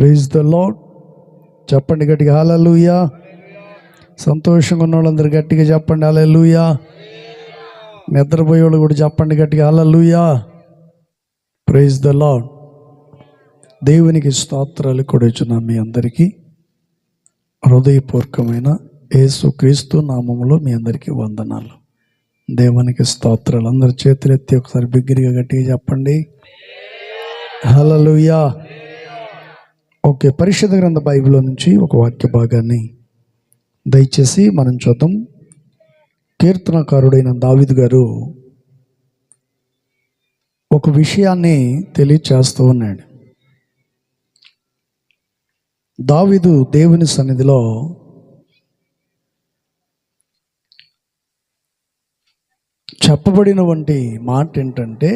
Praise the lord. చెప్పండి గట్టిగా హల్లెలూయా. సంతోషంగా ఉన్న వాళ్ళందరూ గట్టిగా చెప్పండి హల్లెలూయా. నిద్రపోయే వాళ్ళు కూడా చెప్పండి గట్టిగా హల్లెలూయా. Praise the lord. దేవునికి స్తోత్రాలు కూడా ఇచ్చిన మీ అందరికీ హృదయపూర్వకమైన యేసుక్రీస్తు నామములో మీ అందరికీ వందనాలు. దేవునికి స్తోత్రాలు. అందరి చేతులు ఎత్తి ఒకసారి బిగ్గరగా గట్టిగా చెప్పండి హల్లెలూయా. ఓకే, పరిశుద్ధ గ్రంథ బైబిల్ నుంచి ఒక వాక్య భాగాన్ని దయచేసి మనం చూద్దాం. కీర్తనకారుడైన దావీదు గారు ఒక విషయాన్ని తెలియచేస్తూ ఉన్నాడు. దావీదు దేవుని సన్నిధిలో చెప్పబడినటువంటి మాట ఏంటంటే,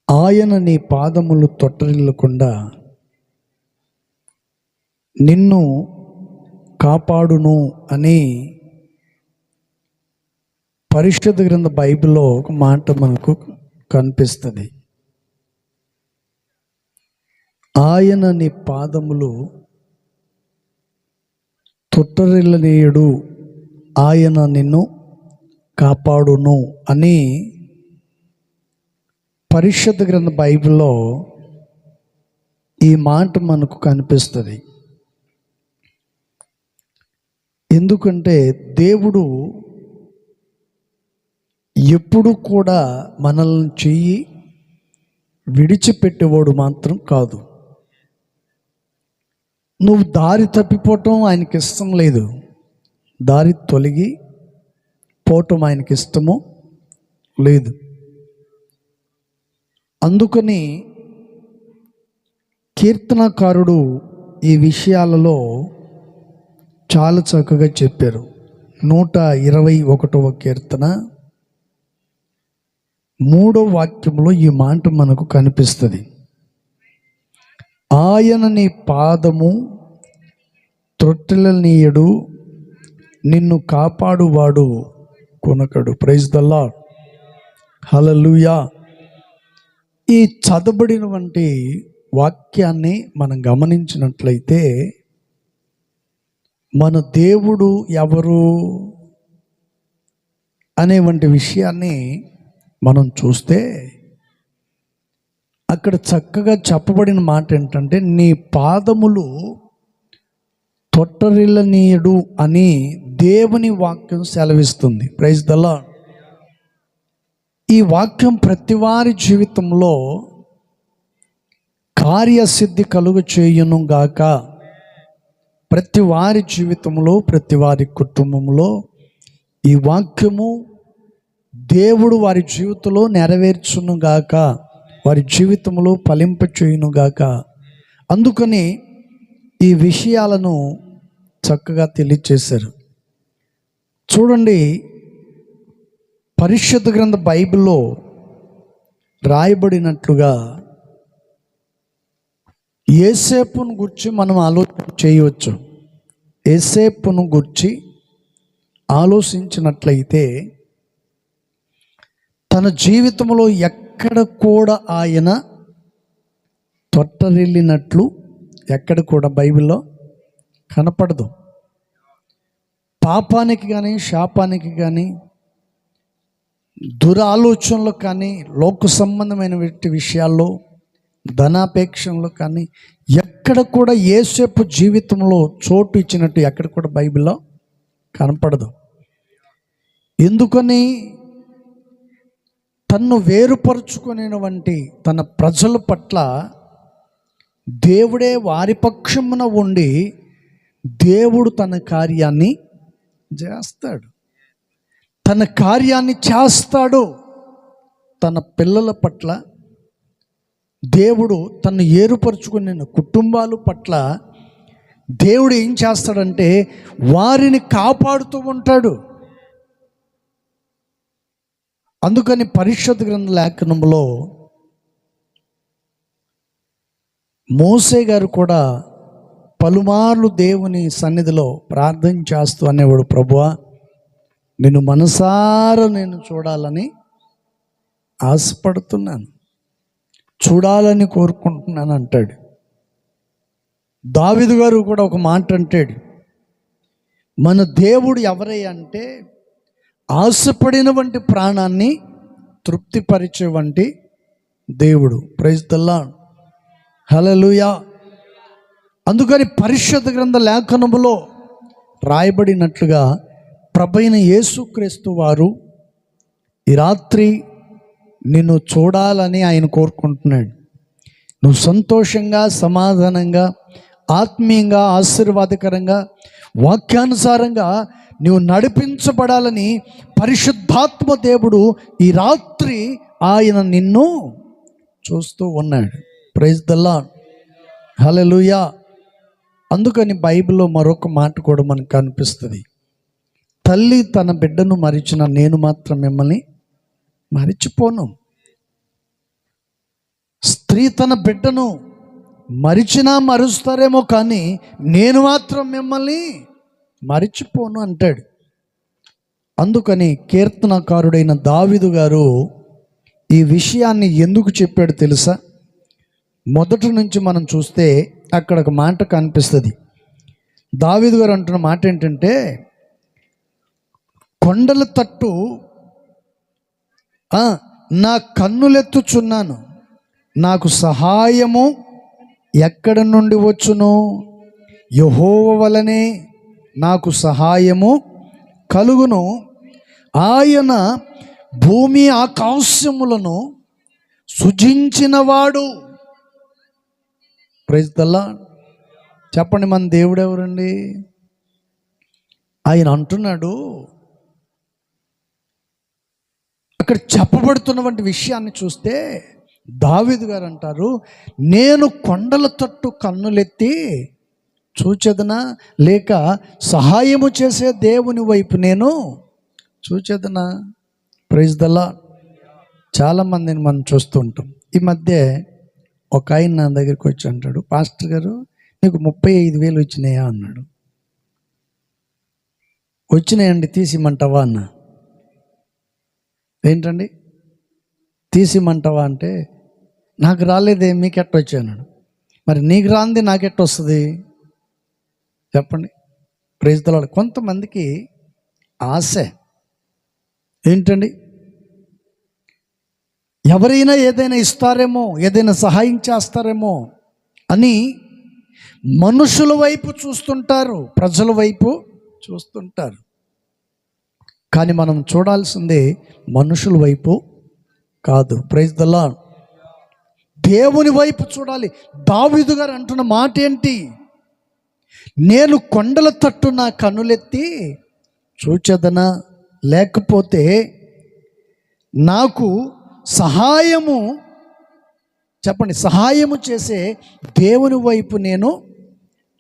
ఆయన నీ పాదములు తొట్టరిల్లకుండా నిన్ను కాపాడును అని పరిశుద్ధ గ్రంథ బైబిల్లో ఒక మాట మనకు కనిపిస్తుంది. ఆయన నీ పాదములు తొట్టరిల్లనీయుడు, ఆయన నిన్ను కాపాడును అని పరిశుద్ధ గ్రంథ బైబిల్లో ఈ మాట మనకు కనిపిస్తుంది. ఎందుకంటే దేవుడు ఎప్పుడు కూడా మనల్ని చెయ్యి విడిచిపెట్టేవాడు మాత్రం కాదు. నువ్వు దారి తప్పిపోవటం ఆయనకి ఇష్టం లేదు, దారి తొలగి పోవటం ఆయనకి ఇష్టము లేదు. అందుకని కీర్తనకారుడు ఈ విషయాలలో చాలా చక్కగా చెప్పారు. 121వ కీర్తన 3వ వాక్యంలో ఈ మాట మనకు కనిపిస్తుంది. ఆయన నీ పాదము త్రొట్టెలనీయడు, నిన్ను కాపాడువాడు కొనకడు. Praise the lord. హల్లెలూయా. ఈ చదవబడినటువంటి వాక్యాన్ని మనం గమనించినట్లయితే మన దేవుడు ఎవరు అనేటువంటి విషయాన్ని మనం చూస్తే అక్కడ చక్కగా చెప్పబడిన మాట ఏంటంటే, నీ పాదములు తొట్టరిల్లనీయుడు అని దేవుని వాక్యం సెలవిస్తుంది. Praise the Lord. ఈ వాక్యం ప్రతి వారి జీవితంలో కార్యసిద్ధి కలుగ చేయును గాక. ప్రతి వారి జీవితంలో, ప్రతి వారి కుటుంబంలో ఈ వాక్యము దేవుడు వారి జీవితంలో నెరవేర్చును గాక, వారి జీవితంలో ఫలింప చేయును గాక. అందుకని ఈ విషయాలను చక్కగా తెలియచేశారు. చూడండి, పరిశుద్ధ గ్రంథ బైబిల్లో రాయబడినట్లుగా యోసేపును గురించి మనం ఆలోచన చేయవచ్చు. యోసేపును గురించి ఆలోచించినట్లయితే తన జీవితంలో ఎక్కడ కూడా ఆయన తొట్టరిల్లినట్లు ఎక్కడ కూడా బైబిల్లో కనపడదు. పాపానికి కానీ, శాపానికి కానీ, దురాలోచనలు కానీ, లోక సంబంధమైన విషయాల్లో, ధనాపేక్షలో కానీ ఎక్కడ కూడా యోసేపు జీవితంలో చోటు ఇచ్చినట్టు ఎక్కడ కూడా బైబిల్లో కనపడదు. ఎందుకని? తన్ను వేరుపరుచుకునేటువంటి తన ప్రజల పట్ల దేవుడే వారి పక్షమున ఉండి దేవుడు తన కార్యాన్ని చేస్తాడు, తన కార్యాన్ని చేస్తాడు. తన పిల్లల పట్ల దేవుడు తను ఏర్పరచుకున్న కుటుంబాల పట్ల దేవుడు ఏం చేస్తాడంటే వారిని కాపాడుతూ ఉంటాడు. అందుకని పరిశుద్ధ గ్రంథ లేఖనంలో మోసే గారు కూడా పలుమార్లు దేవుని సన్నిధిలో ప్రార్థన చేస్తూ అనేవాడు, ప్రభువా నిన్ను మనసారా నేను చూడాలని ఆశపడుతున్నాను. చూడాలని కోరుకుంటున్నాను అంటాడు. దావీదు గారు కూడా ఒక మాట అంటాడు, మన దేవుడు ఎవరై అంటే ఆశపడిన వంటి ప్రాణాన్ని తృప్తిపరిచే వంటి దేవుడు. Praise the Lord, hallelujah. అందుకని పరిశుద్ధ గ్రంథ లేఖనములో రాయబడినట్లుగా ప్రభువైన యేసుక్రీస్తు వారు ఈ రాత్రి నిన్ను చూడాలని ఆయన కోరుకుంటున్నాడు. నువ్వు సంతోషంగా, సమాధానంగా, ఆత్మీయంగా, ఆశీర్వాదకరంగా, వాక్యానుసారంగా నువ్వు నడిపించబడాలని పరిశుద్ధాత్మ దేవుడు ఈ రాత్రి ఆయన నిన్ను చూస్తూ ఉన్నాడు. Praise the Lord, hallelujah. అందుకని బైబిల్లో మరొక మాట కూడా మనకు కనిపిస్తుంది. తల్లి తన బిడ్డను మరిచిన నేను మాత్రం మిమ్మల్ని మరిచిపోను. స్త్రీ తన బిడ్డను మరిచినా మరుస్తారేమో కానీ నేను మాత్రం మిమ్మల్ని మరిచిపోను అంటాడు. అందుకని కీర్తనకారుడైన దావీదు గారు ఈ విషయాన్ని ఎందుకు చెప్పాడు తెలుసా? మొదటి నుంచి మనం చూస్తే అక్కడ ఒక మాట కనిపిస్తుంది. దావీదు గారు అంటున్న మాట ఏంటంటే, కొండల తట్టు నా కన్నులెత్తుచున్నాను, నాకు సహాయము ఎక్కడి నుండి వచ్చును? యెహోవా వలనే నాకు సహాయము కలుగును. ఆయన భూమి ఆకాశములను సృజించినవాడు. Praise the lord. చెప్పండి, మన దేవుడు ఎవరండి? ఆయన అంటున్నాడు, అక్కడ చెప్పబడుతున్నటువంటి విషయాన్ని చూస్తే దావీదు గారు అంటారు, నేను కొండల తట్టు కన్నులెత్తి చూచెదనా, లేక సహాయము చేసే దేవుని వైపు నేను చూచెదనా? Praise the lord. చాలామందిని మనం చూస్తూ ఉంటాం. ఈ మధ్య ఒక ఆయన నా దగ్గరికి వచ్చి అంటాడు, పాస్టర్ గారు నీకు 35,000 వచ్చినాయా అన్నాడు. వచ్చినాయండి, తీసిమంటావా అన్న. ఏంటండి తీసిమంటావా అంటే, నాకు రాలేదే, మీకు ఎట్ట వచ్చి అన్నాడు. మరి నీకు రాంది నాకెట్ట వస్తుంది చెప్పండి? Praise the Lord. కొంతమందికి ఆశ ఏంటండి, ఎవరైనా ఏదైనా ఇస్తారేమో, ఏదైనా సహాయం చేస్తారేమో అని మనుషుల వైపు చూస్తుంటారు, ప్రజల వైపు చూస్తుంటారు. కానీ మనం చూడాల్సిందే మనుషుల వైపు కాదు. Praise the Lord. దేవుని వైపు చూడాలి. దావీదు గారు అంటున్న మాట ఏంటి? నేను కొండల తట్టు నా కన్నులెత్తి చూచెదనా, లేకపోతే నాకు సహాయము, చెప్పండి, సహాయము చేసే దేవుని వైపు నేను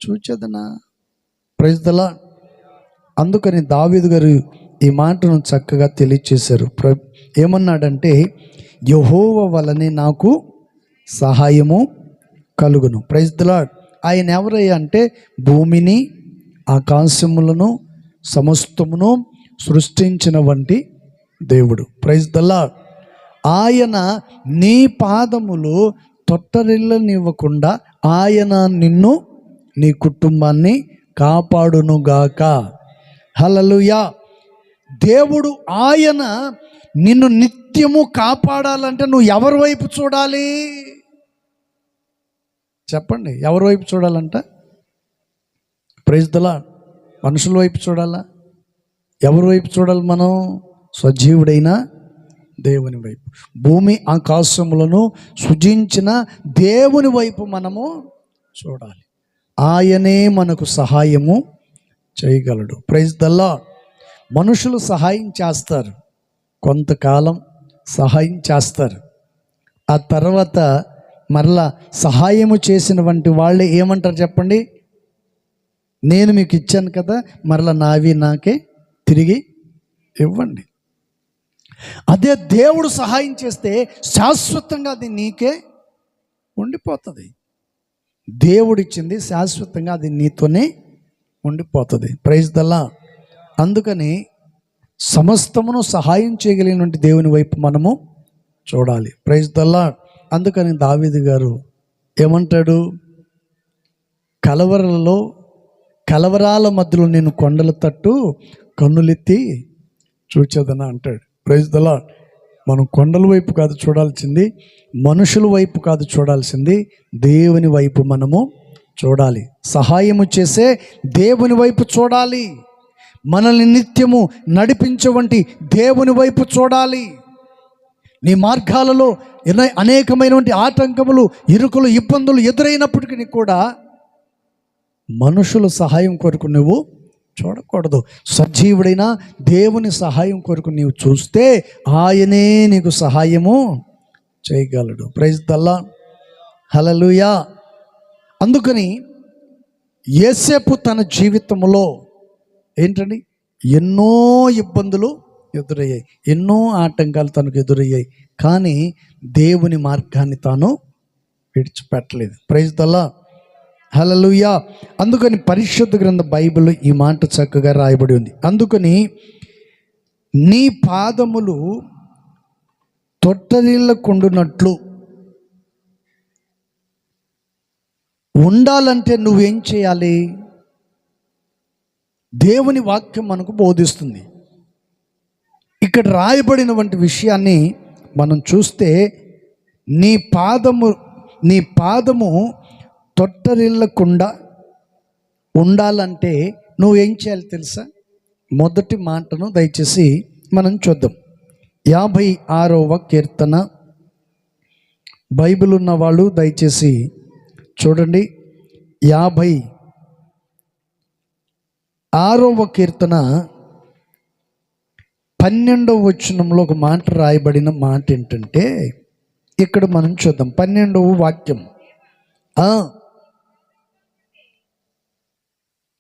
చూచెదనా? Praise the lord. అందుకని దావీదు గారు ఈ మాటను చక్కగా తెలియచేశారు. ఏమన్నాడంటే, యెహోవా వలనే నాకు సహాయము కలుగును. Praise the Lord. ఆయన ఎవరయ్యా అంటే భూమిని ఆకాశములను సమస్తమును సృష్టించిన వంటి దేవుడు. Praise the Lord. ఆయన నీ పాదములు తొట్టరిల్లనివ్వకుండా ఆయన నిన్ను, నీ కుటుంబాన్ని కాపాడునుగాక. హల్లెలూయా. దేవుడు ఆయన నిన్ను నిత్యము కాపాడాలంటే నువ్వు ఎవరి వైపు చూడాలి చెప్పండి? ఎవరి వైపు చూడాలంట? Praise the lord. మనుషుల వైపు చూడాలా? ఎవరి వైపు చూడాలి మనం? సజీవుడైన దేవుని వైపు, భూమి ఆకాశములను సృజించిన దేవుని వైపు మనము చూడాలి. ఆయనే మనకు సహాయము చేయగలడు. Praise the Lord. మనుషులు సహాయం చేస్తారు, కొంతకాలం సహాయం చేస్తారు, ఆ తర్వాత మరలా సహాయము చేసిన వంటి వాళ్ళే ఏమంటారు చెప్పండి? నేను మీకు ఇచ్చాను కదా, మరలా నావి నాకే తిరిగి ఇవ్వండి. అదే దేవుడు సహాయం చేస్తే శాశ్వతంగా అది నీకే ఉండిపోతుంది. దేవుడిచ్చింది శాశ్వతంగా అది నీతోనే ఉండిపోతుంది. Praise the lord. అందుకని సమస్తమును సహాయం చేయగలిగినటువంటి దేవుని వైపు మనము చూడాలి. Praise the lord. అందుకని దావీదు గారు ఏమంటాడు, కలవరాల మధ్యలో నేను కొండల తట్టు కన్నులెత్తి చూచేదనా అంటాడు. Praise the Lord. మనం కొండల వైపు కాదు చూడాల్సింది, మనుషుల వైపు కాదు చూడాల్సింది, దేవుని వైపు మనము చూడాలి. సహాయము చేసే దేవుని వైపు చూడాలి. మనల్ని నిత్యము నడిపించే దేవుని వైపు చూడాలి. నీ మార్గాలలో అనేకమైనటువంటి ఆటంకములు, ఇరుకులు, ఇబ్బందులు ఎదురైనప్పటికీ కూడా మనుషుల సహాయం కొరకు నువ్వు చూడకూడదు. సజీవుడైన దేవుని సహాయం కొరకు నీవు చూస్తే ఆయనే నీకు సహాయము చేయగలడు. Praise the Lord. హల్లెలూయా. అందుకని యోసేపు తన జీవితంలో ఏంటండి ఎన్నో ఇబ్బందులు ఎదురయ్యాయి, ఎన్నో ఆటంకాలు తనకు ఎదురయ్యాయి, కానీ దేవుని మార్గాన్ని తాను విడిచిపెట్టలేదు. Praise the Lord. హల్లెలూయా. అందుకని పరిశుద్ధ గ్రంథ బైబిల్ ఈ మాట చక్కగా రాయబడి ఉంది. అందుకని నీ పాదములు తొట్టరిల్లకుండునట్లు ఉండాలంటే నువ్వేం చేయాలి? దేవుని వాక్యం మనకు బోధిస్తుంది. ఇక్కడ రాయబడినటువంటి విషయాన్ని మనం చూస్తే నీ పాదము తొట్టరిల్లకుండా ఉండాలంటే నువ్వేం చేయాలి తెలుసా? మొదటి మాటను దయచేసి మనం చూద్దాం. 56వ కీర్తన బైబిల్ ఉన్న వాళ్ళు దయచేసి చూడండి. 56వ కీర్తన 12వ వచనంలో ఒక మాట రాయబడిన మాట ఏంటంటే, ఇక్కడ మనం చూద్దాం 12వ వాక్యం.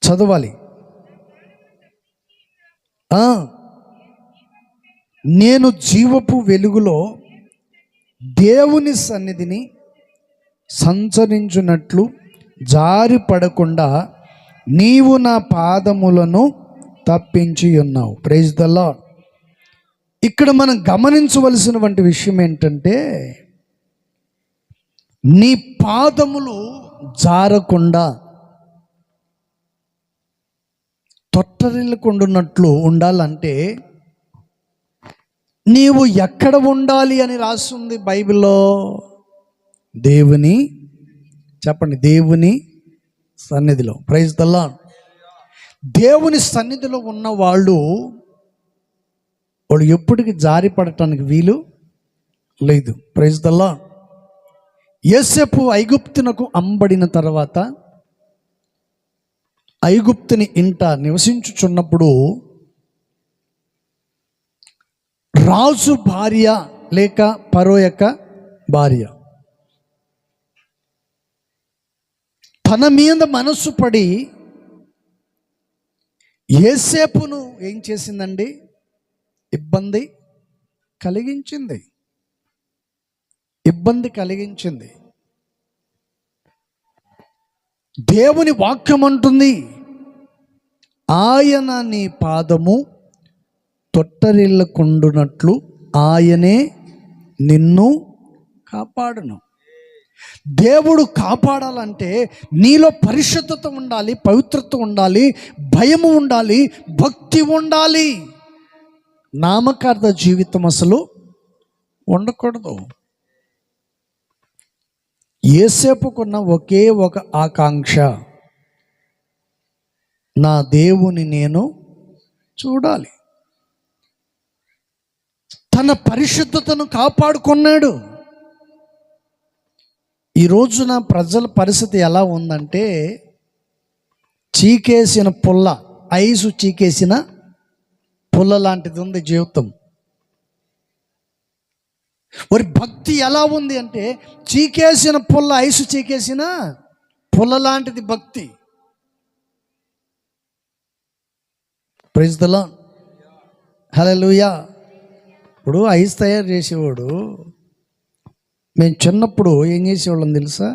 చదవాలి. నేను జీవపు వెలుగులో దేవుని సన్నిధిని సంచరించున్నట్లు జారి పడకుండా నీవు నా పాదములను తప్పించి ఉన్నావు. Praise the Lord. ఇక్కడ మనం గమనించవలసినటువంటి విషయం ఏంటంటే, నీ పాదములు జారకుండా తొట్టరిల్లకుండున్నట్లు ఉండాలంటే నీవు ఎక్కడ ఉండాలి అని రాస్తుంది బైబిల్లో? దేవుని సన్నిధిలో. Praise the Lord. దేవుని సన్నిధిలో ఉన్న వాళ్ళు ఎప్పటికీ జారి పడటానికి వీలు లేదు. Praise the Lord. యోసేపు ఐగుప్తునకు అంబడిన తర్వాత ఐగుప్తుని ఇంట నివసించుచున్నప్పుడు రాజు భార్య లేక ఫరో యొక్క భార్య తన మీద మనస్సు పడి యోసేపును ఏం చేసిందండి? ఇబ్బంది కలిగించింది. దేవుని వాక్యం అంటుంది, ఆయన నీ పాదము తొట్టరిల్లకుండునట్లు ఆయనే నిన్ను కాపాడును. దేవుడు కాపాడాలంటే నీలో పరిశుద్ధత ఉండాలి, పవిత్రత ఉండాలి, భయము ఉండాలి, భక్తి ఉండాలి. నామకార్థ జీవితం అసలు ఉండకూడదు. యోసేపుకున్న ఒకే ఒక ఆకాంక్ష, నా దేవుని నేను చూడాలి. తన పరిశుద్ధతను కాపాడుకున్నాడు. ఈ రోజున ప్రజల పరిస్థితి ఎలా ఉందంటే, చీకేసిన పుల్ల, ఐసు చీకేసిన పుల్ల లాంటిది ఉంది జీవితం. మరి భక్తి ఎలా ఉంది అంటే, చీకేసిన పుల్ల, ఐసు చీకేసిన పుల్ల లాంటిది భక్తి. Praise the Lord. హల్లెలూయా. ఇప్పుడు ఐస్ తయారు చేసేవాడు, మేము చిన్నప్పుడు ఏం చేసేవాళ్ళం తెలుసా?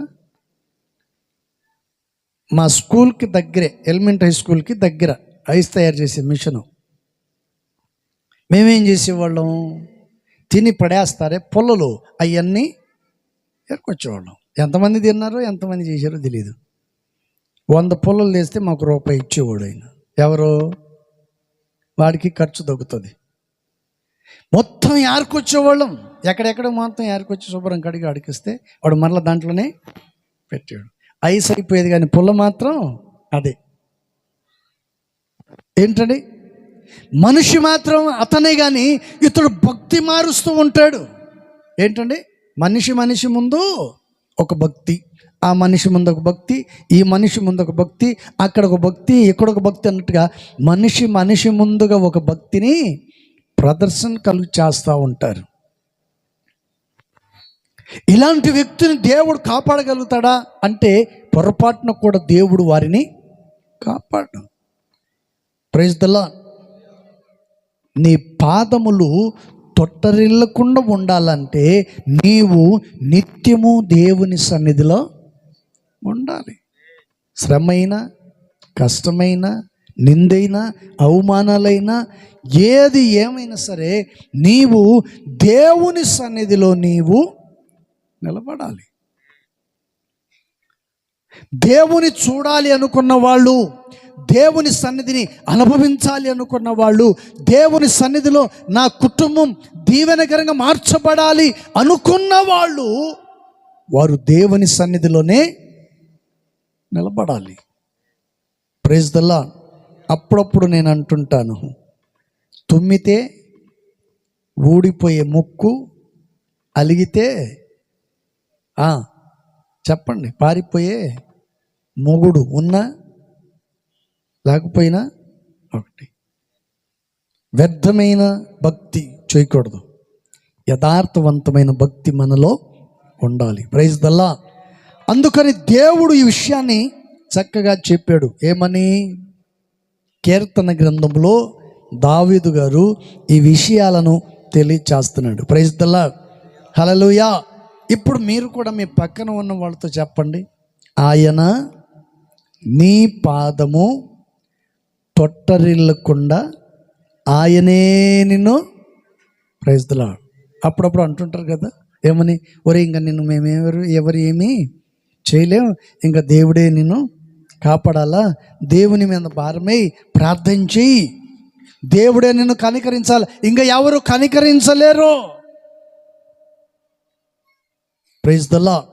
మా స్కూల్కి దగ్గరే, ఎలిమెంటరీ స్కూల్కి దగ్గర ఐస్ తయారు చేసే మిషను. మేమేం చేసేవాళ్ళం, తిని పడేస్తారే పుల్లలు, అవన్నీ ఏరుకొచ్చేవాళ్ళం. ఎంతమంది తిన్నారో ఎంతమంది చేశారో తెలియదు. 100 పుల్లలు తెస్తే మాకు రూపాయి ఇచ్చేవాడు ఆయన. ఎవరో వాడికి ఖర్చు తగ్గుతుంది. మొత్తం ఏరుకొచ్చేవాళ్ళం. ఎక్కడెక్కడ మొత్తం ఏరుకొచ్చి శుభ్రం కడిగి అడిగిస్తే వాడు మరలా దాంట్లోనే పెట్టాడు. ఐస్ అయిపోయేది కానీ పుల్ల మాత్రం అదే. ఏంటండి, మనిషి మాత్రం అతనే కానీ ఇతడు భక్తి మారుస్తూ ఉంటాడు. ఏంటండి, మనిషి ముందు ఒక భక్తి, ఆ మనిషి ముందు ఒక భక్తి, ఈ మనిషి ముందు ఒక భక్తి, అక్కడ ఒక భక్తి, ఇక్కడ ఒక భక్తి అన్నట్టుగా మనిషి ముందుగా ఒక భక్తిని ప్రదర్శన కలుగు చేస్తూ ఉంటారు. ఇలాంటి వ్యక్తిని దేవుడు కాపాడగలుగుతాడా అంటే పొరపాటున కూడా దేవుడు వారిని కాపాడు. Praise the Lord. నీ పాదములు తొట్టరిల్లకుండా ఉండాలంటే నీవు నిత్యము దేవుని సన్నిధిలో ఉండాలి. శ్రమైన, కష్టమైన, నిందైనా, అవమానాలైనా, ఏది ఏమైనా సరే నీవు దేవుని సన్నిధిలో నీవు నిలబడాలి. దేవుని చూడాలి అనుకున్న వాళ్ళు, దేవుని సన్నిధిని అనుభవించాలి అనుకున్న వాళ్ళు, దేవుని సన్నిధిలో నా కుటుంబం దీవెనకరంగా మార్చబడాలి అనుకున్న వాళ్ళు, వారు దేవుని సన్నిధిలోనే నిలబడాలి. Praise the lord. అప్పుడప్పుడు నేను అంటుంటాను, తుమ్మితే ఊడిపోయే ముక్కు, అలిగితే చెప్పండి పారిపోయే మొగుడు ఉన్నా లేకపోయినా ఒకటి. వ్యర్థమైన భక్తి చేయకూడదు. యథార్థవంతమైన భక్తి మనలో ఉండాలి. Praise the lord. అందుకని దేవుడు ఈ విషయాన్ని చక్కగా చెప్పాడు. ఏమని? కీర్తన గ్రంథంలో దావీదు గారు ఈ విషయాలను తెలియచేస్తున్నాడు. Praise the Lord. హల్లెలూయా. ఇప్పుడు మీరు కూడా మీ పక్కన ఉన్న వాళ్ళతో చెప్పండి, ఆయన నీ పాదము తొట్టరిల్లకుండా ఆయనే నిన్ను. Praise the lord. అప్పుడప్పుడు అంటుంటారు కదా, ఏమని? ఒరే ఇంకా నిన్ను ఎవరు ఏమీ చేయలేము, ఇంకా దేవుడే నిన్ను కాపాడాలా, దేవుని మీద భారమై ప్రార్థన చెయ్యి, దేవుడే నిన్ను కనికరించాలి, ఇంకా ఎవరు కనికరించలేరు. Praise the lord.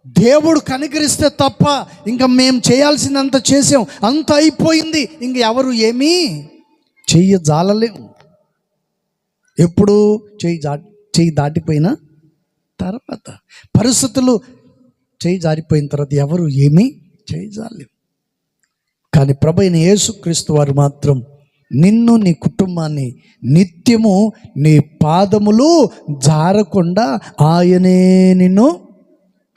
దేవుడు కనికరిస్తే తప్ప ఇంకా మేము చేయాల్సిందంత చేసాం, అంత అయిపోయింది, ఇంక ఎవరు ఏమీ చెయ్యజాలలేము. ఎప్పుడు చెయ్యి దాటిపోయిన తర్వాత, పరిస్థితులు చెయ్యి జారిపోయిన తర్వాత ఎవరు ఏమీ చేయజాలేము. కానీ ప్రభు అయిన యేసుక్రీస్తు వారు మాత్రం నిన్ను, నీ కుటుంబాన్ని నిత్యము నీ పాదములు జారకుండా ఆయనే నిన్ను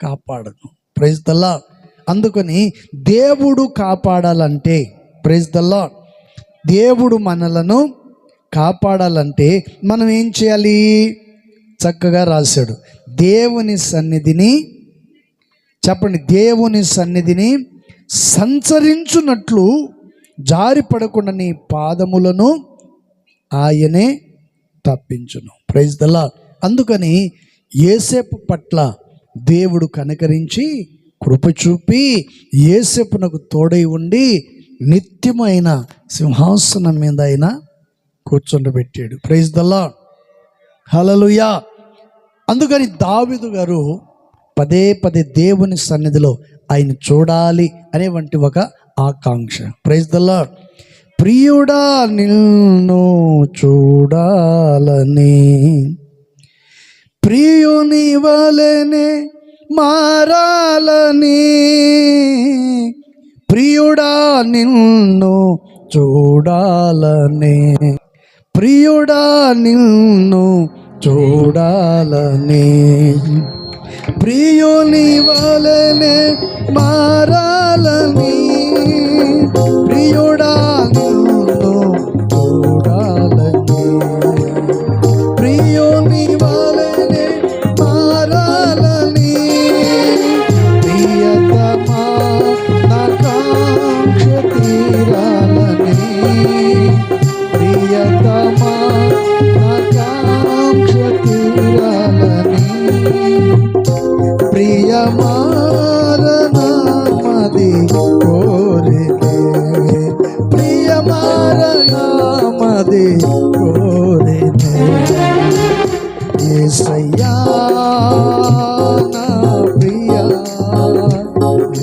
కాపాడను. Praise the lord. అందుకని దేవుడు కాపాడాలంటే, ప్రైజ్ ది లార్డ్, దేవుడు మనలను కాపాడాలంటే మనం ఏం చేయాలి? చక్కగా రాశాడు, దేవుని సన్నిధిని, చెప్పండి, దేవుని సన్నిధిని సంచరించున్నట్లు జారిపడకుండా నీ పాదములను ఆయనే తప్పించును. Praise the lord. అందుకని యోసేపు పట్ల దేవుడు కనికరించి కృప చూపి యోసేపునకు తోడై ఉండి నిత్యమైన సింహాసనం మీద ఆయన కూర్చోబెట్టాడు. Praise the Lord. హల్లెలూయా. అందుకని దావీదు గారు పదే దేవుని సన్నిధిలో ఆయన చూడాలి అనేవంటి ఒక ఆకాంక్ష. Praise the lord. ప్రియుడా నిన్ను చూడాలని, ప్రియుని వలెనే మారాలని, ప్రియుడా నిన్ను చూడాలని, ప్రియుడా నిన్ను చూడాలని, ప్రియుని వలెనే మారాలని, ప్రియుడా నిన్ను చూడాలని, ప్రియుని వలెనే మారాలని, ప్రియతమా నా కాంక్ష తీరాలని, ప్రియతమా నా కాంక్ష తీరాలని, మరణమది కోరితే, ప్రియ మరణమది కోరితే, యేసయ్యా నా ప్రియా,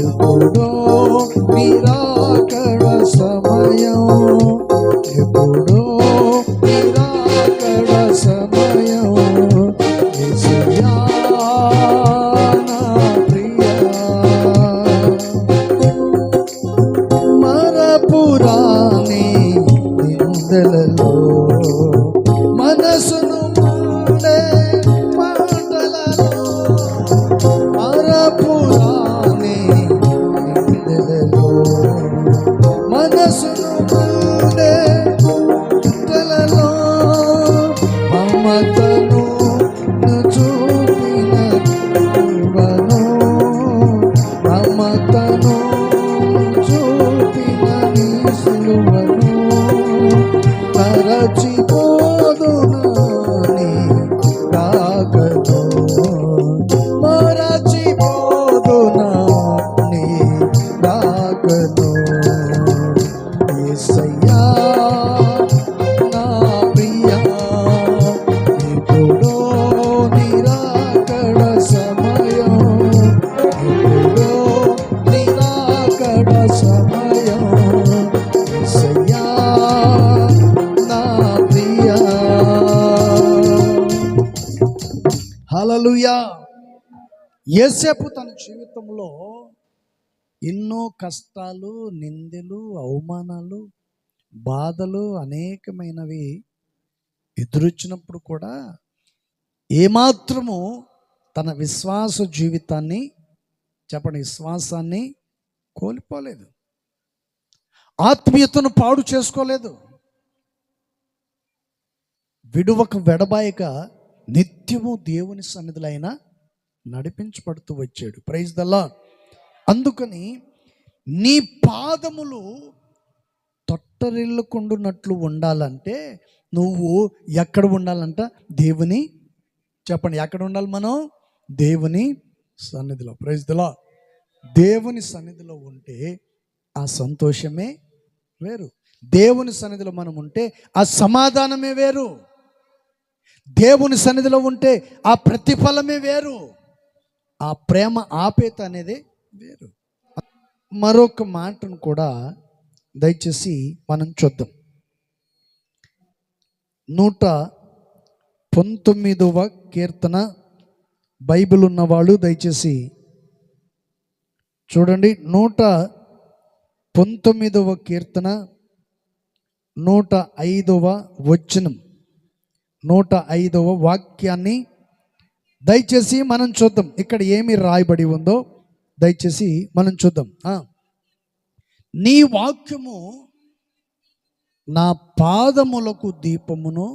ఎప్పుడో నిరాకడ సమయం, ఎప్పుడో నిరాకడ సమయం, యేసయ్యా నా ప్రియా, మరపురాని నిందలలో మనసును ముండే మాటలలో, మరపురాని నిందలలో మనసును ముండే మాటలలో, మమతను చూపిన కృపను, మమతను చూపిన నీ సిలువను, మరచిపోదునా నీ రాకను, మరచిపోదునా నీ రాకను, యేసయ్యా నా ప్రియా, ఎప్పుడో నిరాకడ సమయం, ఎప్పుడో నిరాకడ సమయం, యేసయ్యా నా ప్రియా. హల్లెలూయా. యోసేపు తన జీవితంలో ఎన్నో కష్టాలు, నిందలు, అవమానాలు, బాధలు అనేకమైనవి ఎదురొచ్చినప్పుడు కూడా ఏమాత్రము తన విశ్వాస జీవితాన్ని, చెప్పండి, విశ్వాసాన్ని కోల్పోలేదు, ఆత్మీయతను పాడు చేసుకోలేదు, విడువక వెడబాయక నిత్యము దేవుని సన్నిధిలో ఆయన నడిపించబడుతూ వచ్చాడు. Praise the lord. అందుకని నీ పాదములు తొట్టరిల్లుకుండునట్లు ఉండాలంటే నువ్వు ఎక్కడ ఉండాలంట? దేవుని, చెప్పండి, ఎక్కడ ఉండాలి మనం? దేవుని సన్నిధిలో. Praise the lord. దేవుని సన్నిధిలో ఉంటే ఆ సంతోషమే వేరు, దేవుని సన్నిధిలో మనం ఉంటే ఆ సమాధానమే వేరు, దేవుని సన్నిధిలో ఉంటే ఆ ప్రతిఫలమే వేరు, ఆ ప్రేమ ఆపేత అనేది వేరు. మరొక మాటను కూడా దయచేసి మనం చూద్దాం. 119వ కీర్తన బైబిల్ ఉన్నవాళ్ళు దయచేసి చూడండి. 119వ కీర్తన 105వ వచనం, 105వ వాక్యాన్ని దయచేసి మనం చూద్దాం. ఇక్కడ ఏమి రాయబడి ఉందో దయచేసి మనం చూద్దాం. నీ వాక్యము నా పాదములకు దీపమును,